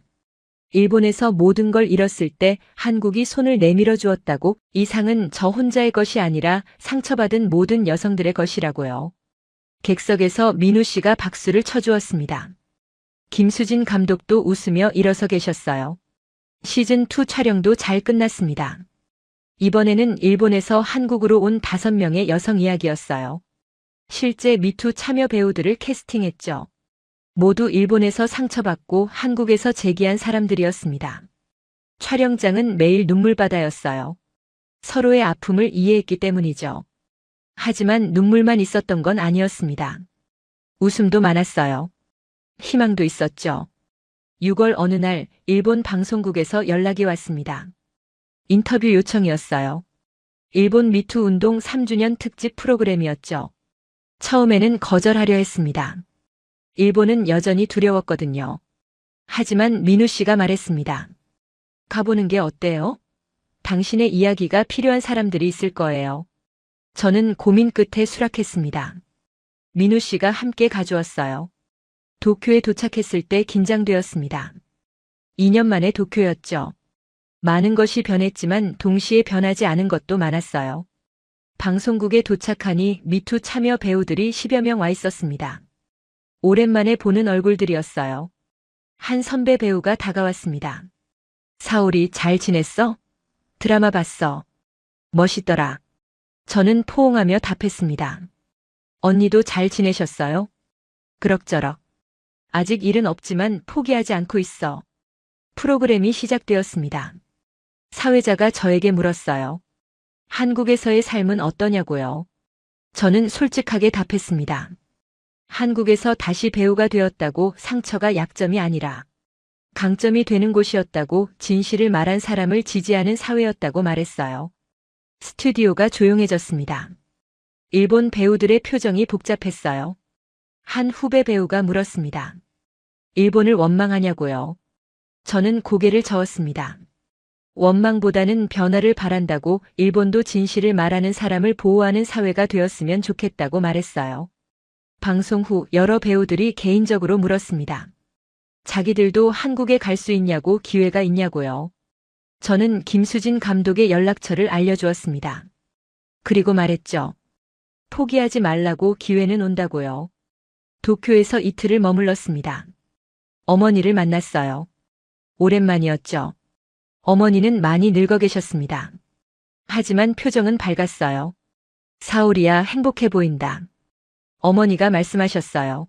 일본에서 모든 걸 잃었을 때 한국이 손을 내밀어 주었다고, 이 상은 저 혼자의 것이 아니라 상처받은 모든 여성들의 것이라고요. 객석에서 민우 씨가 박수를 쳐주었습니다. 김수진 감독도 웃으며 일어서 계셨어요. 시즌2 촬영도 잘 끝났습니다. 이번에는 일본에서 한국으로 온 5명의 여성 이야기였어요. 실제 미투 참여 배우들을 캐스팅했죠. 모두 일본에서 상처받고 한국에서 재기한 사람들이었습니다. 촬영장은 매일 눈물바다였어요. 서로의 아픔을 이해했기 때문이죠. 하지만 눈물만 있었던 건 아니었습니다. 웃음도 많았어요. 희망도 있었죠. 6월 어느 날 일본 방송국에서 연락이 왔습니다. 인터뷰 요청이었어요. 일본 미투 운동 3주년 특집 프로그램이었죠. 처음에는 거절하려 했습니다. 일본은 여전히 두려웠거든요. 하지만 민우 씨가 말했습니다. 가보는 게 어때요? 당신의 이야기가 필요한 사람들이 있을 거예요. 저는 고민 끝에 수락했습니다. 민우 씨가 함께 가주었어요. 도쿄에 도착했을 때 긴장되었습니다. 2년 만에 도쿄였죠. 많은 것이 변했지만 동시에 변하지 않은 것도 많았어요. 방송국에 도착하니 미투 참여 배우들이 10여 명 와 있었습니다. 오랜만에 보는 얼굴들이었어요. 한 선배 배우가 다가왔습니다. 사오리 잘 지냈어? 드라마 봤어. 멋있더라. 저는 포옹하며 답했습니다. 언니도 잘 지내셨어요? 그럭저럭. 아직 일은 없지만 포기하지 않고 있어. 프로그램이 시작되었습니다. 사회자가 저에게 물었어요. 한국에서의 삶은 어떠냐고요? 저는 솔직하게 답했습니다. 한국에서 다시 배우가 되었다고 상처가 약점이 아니라 강점이 되는 곳이었다고, 진실을 말한 사람을 지지하는 사회였다고 말했어요. 스튜디오가 조용해졌습니다. 일본 배우들의 표정이 복잡했어요. 한 후배 배우가 물었습니다. 일본을 원망하냐고요? 저는 고개를 저었습니다. 원망보다는 변화를 바란다고, 일본도 진실을 말하는 사람을 보호하는 사회가 되었으면 좋겠다고 말했어요. 방송 후 여러 배우들이 개인적으로 물었습니다. 자기들도 한국에 갈 수 있냐고, 기회가 있냐고요. 저는 김수진 감독의 연락처를 알려주었습니다. 그리고 말했죠. 포기하지 말라고, 기회는 온다고요. 도쿄에서 이틀을 머물렀습니다. 어머니를 만났어요. 오랜만이었죠. 어머니는 많이 늙어 계셨습니다. 하지만 표정은 밝았어요. 사오리야, 행복해 보인다. 어머니가 말씀하셨어요.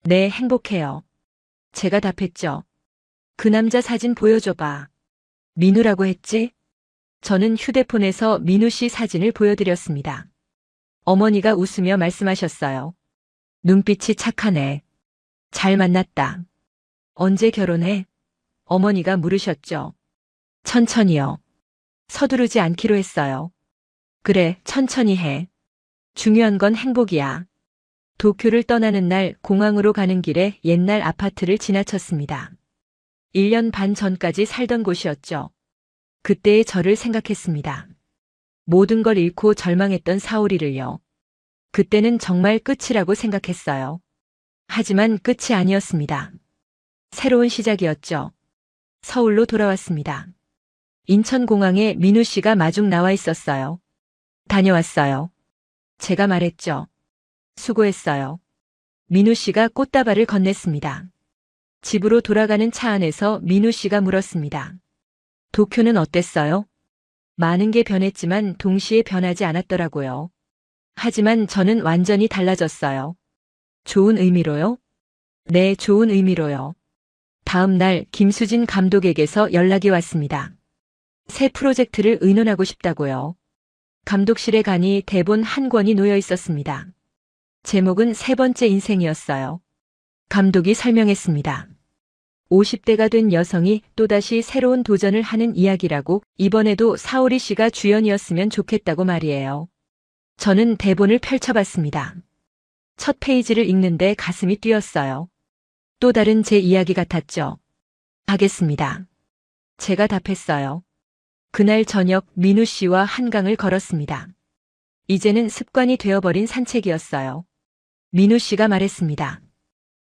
네, 행복해요. 제가 답했죠. 그 남자 사진 보여줘봐. 민우라고 했지? 저는 휴대폰에서 민우 씨 사진을 보여드렸습니다. 어머니가 웃으며 말씀하셨어요. 눈빛이 착하네. 잘 만났다. 언제 결혼해? 어머니가 물으셨죠. 천천히요. 서두르지 않기로 했어요. 그래, 천천히 해. 중요한 건 행복이야. 도쿄를 떠나는 날 공항으로 가는 길에 옛날 아파트를 지나쳤습니다. 1년 반 전까지 살던 곳이었죠. 그때의 저를 생각했습니다. 모든 걸 잃고 절망했던 사오리를요. 그때는 정말 끝이라고 생각했어요. 하지만 끝이 아니었습니다. 새로운 시작이었죠. 서울로 돌아왔습니다. 인천공항에 민우 씨가 마중 나와 있었어요. 다녀왔어요. 제가 말했죠. 수고했어요. 민우 씨가 꽃다발을 건넸습니다. 집으로 돌아가는 차 안에서 민우 씨가 물었습니다. 도쿄는 어땠어요? 많은 게 변했지만 동시에 변하지 않았더라고요. 하지만 저는 완전히 달라졌어요. 좋은 의미로요? 네, 좋은 의미로요. 다음 날 김수진 감독에게서 연락이 왔습니다. 새 프로젝트를 의논하고 싶다고요. 감독실에 가니 대본 한 권이 놓여 있었습니다. 제목은 세 번째 인생이었어요. 감독이 설명했습니다. 50대가 된 여성이 또다시 새로운 도전을 하는 이야기라고, 이번에도 사오리 씨가 주연이었으면 좋겠다고 말이에요. 저는 대본을 펼쳐봤습니다. 첫 페이지를 읽는데 가슴이 뛰었어요. 또 다른 제 이야기 같았죠. 하겠습니다. 제가 답했어요. 그날 저녁 민우 씨와 한강을 걸었습니다. 이제는 습관이 되어버린 산책이었어요. 민우 씨가 말했습니다.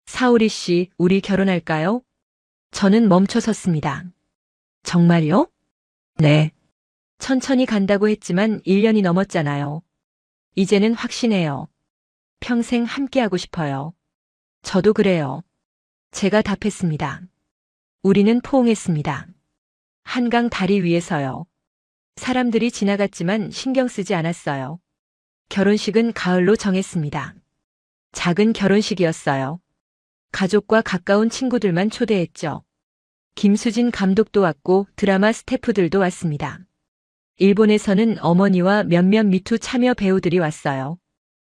사오리 씨, 우리 결혼할까요? 저는 멈춰섰습니다. 정말요? 네. 천천히 간다고 했지만 1년이 넘었잖아요. 이제는 확신해요. 평생 함께하고 싶어요. 저도 그래요. 제가 답했습니다. 우리는 포옹했습니다. 한강 다리 위에서요. 사람들이 지나갔지만 신경 쓰지 않았어요. 결혼식은 가을로 정했습니다. 작은 결혼식이었어요. 가족과 가까운 친구들만 초대했죠. 김수진 감독도 왔고 드라마 스태프들도 왔습니다. 일본에서는 어머니와 몇몇 미투 참여 배우들이 왔어요.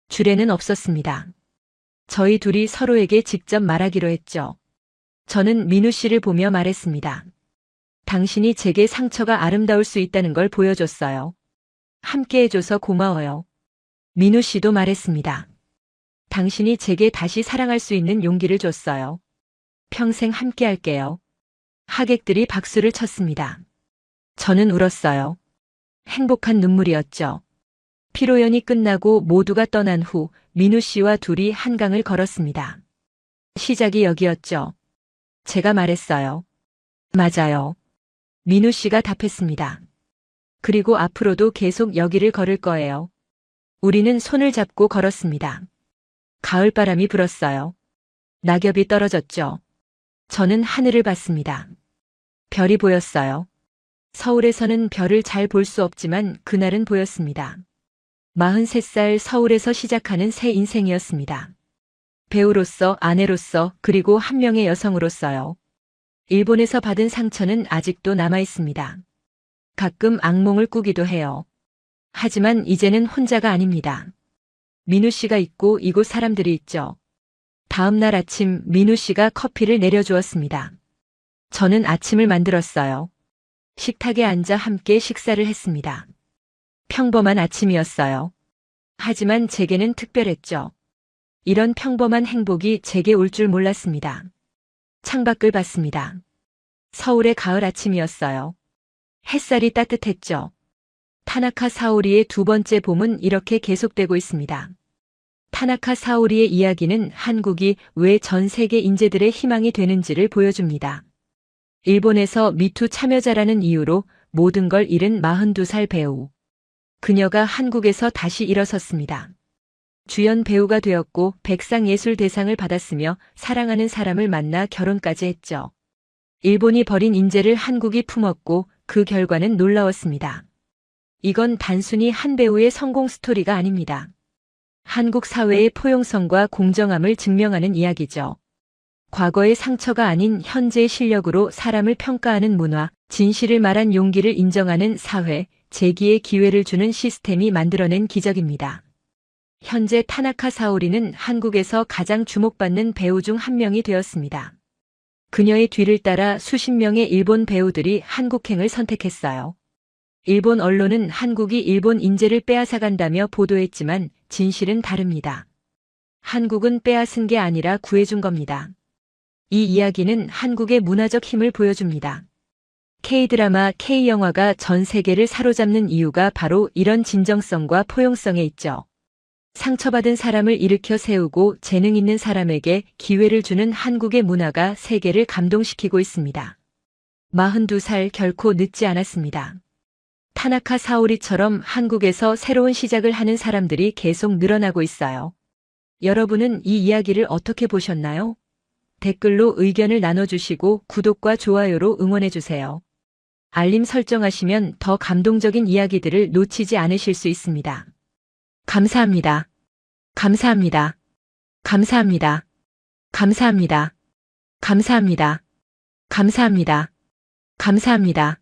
줄에는 없었습니다. 저희 둘이 서로에게 직접 말하기로 했죠. 저는 민우 씨를 보며 말했습니다. 당신이 제게 상처가 아름다울 수 있다는 걸 보여줬어요. 함께 해줘서 고마워요. 민우 씨도 말했습니다. 당신이 제게 다시 사랑할 수 있는 용기를 줬어요. 평생 함께 할게요. 하객들이 박수를 쳤습니다. 저는 울었어요. 행복한 눈물이었죠. 피로연이 끝나고 모두가 떠난 후 민우 씨와 둘이 한강을 걸었습니다. 시작이 여기였죠. 제가 말했어요. 맞아요. 민우 씨가 답했습니다. 그리고 앞으로도 계속 여기를 걸을 거예요. 우리는 손을 잡고 걸었습니다. 가을바람이 불었어요. 낙엽이 떨어졌죠. 저는 하늘을 봤습니다. 별이 보였어요. 서울에서는 별을 잘 볼 수 없지만 그날은 보였습니다. 43살 서울에서 시작하는 새 인생이었습니다. 배우로서, 아내로서, 그리고 한 명의 여성으로서요. 일본에서 받은 상처는 아직도 남아 있습니다. 가끔 악몽을 꾸기도 해요. 하지만 이제는 혼자가 아닙니다. 민우 씨가 있고 이곳 사람들이 있죠. 다음 날 아침 민우 씨가 커피를 내려주었습니다. 저는 아침을 만들었어요. 식탁에 앉아 함께 식사를 했습니다. 평범한 아침이었어요. 하지만 제게는 특별했죠. 이런 평범한 행복이 제게 올 줄 몰랐습니다. 창밖을 봤습니다. 서울의 가을 아침이었어요. 햇살이 따뜻했죠. 타나카 사오리의 두 번째 봄은 이렇게 계속되고 있습니다. 타나카 사오리의 이야기는 한국이 왜 전 세계 인재들의 희망이 되는지를 보여줍니다. 일본에서 미투 참여자라는 이유로 모든 걸 잃은 42살 배우. 그녀가 한국에서 다시 일어섰습니다. 주연 배우가 되었고 백상예술대상을 받았으며 사랑하는 사람을 만나 결혼까지 했죠. 일본이 버린 인재를 한국이 품었고 그 결과는 놀라웠습니다. 이건 단순히 한 배우의 성공 스토리가 아닙니다. 한국 사회의 포용성과 공정함을 증명하는 이야기죠. 과거의 상처가 아닌 현재의 실력으로 사람을 평가하는 문화, 진실을 말한 용기를 인정하는 사회, 재기의 기회를 주는 시스템이 만들어낸 기적입니다. 현재 타나카 사오리는 한국에서 가장 주목받는 배우 중 한 명이 되었습니다. 그녀의 뒤를 따라 수십 명의 일본 배우들이 한국행을 선택했어요. 일본 언론은 한국이 일본 인재를 빼앗아간다며 보도했지만 진실은 다릅니다. 한국은 빼앗은 게 아니라 구해준 겁니다. 이 이야기는 한국의 문화적 힘을 보여줍니다. K-드라마, K-영화가 전 세계를 사로잡는 이유가 바로 이런 진정성과 포용성에 있죠. 상처받은 사람을 일으켜 세우고 재능 있는 사람에게 기회를 주는 한국의 문화가 세계를 감동시키고 있습니다. 42살 결코 늦지 않았습니다. 타나카 사오리처럼 한국에서 새로운 시작을 하는 사람들이 계속 늘어나고 있어요. 여러분은 이 이야기를 어떻게 보셨나요? 댓글로 의견을 나눠주시고 구독과 좋아요로 응원해주세요. 알림 설정하시면 더 감동적인 이야기들을 놓치지 않으실 수 있습니다. 감사합니다. 감사합니다. 감사합니다. 감사합니다. 감사합니다. 감사합니다. 감사합니다.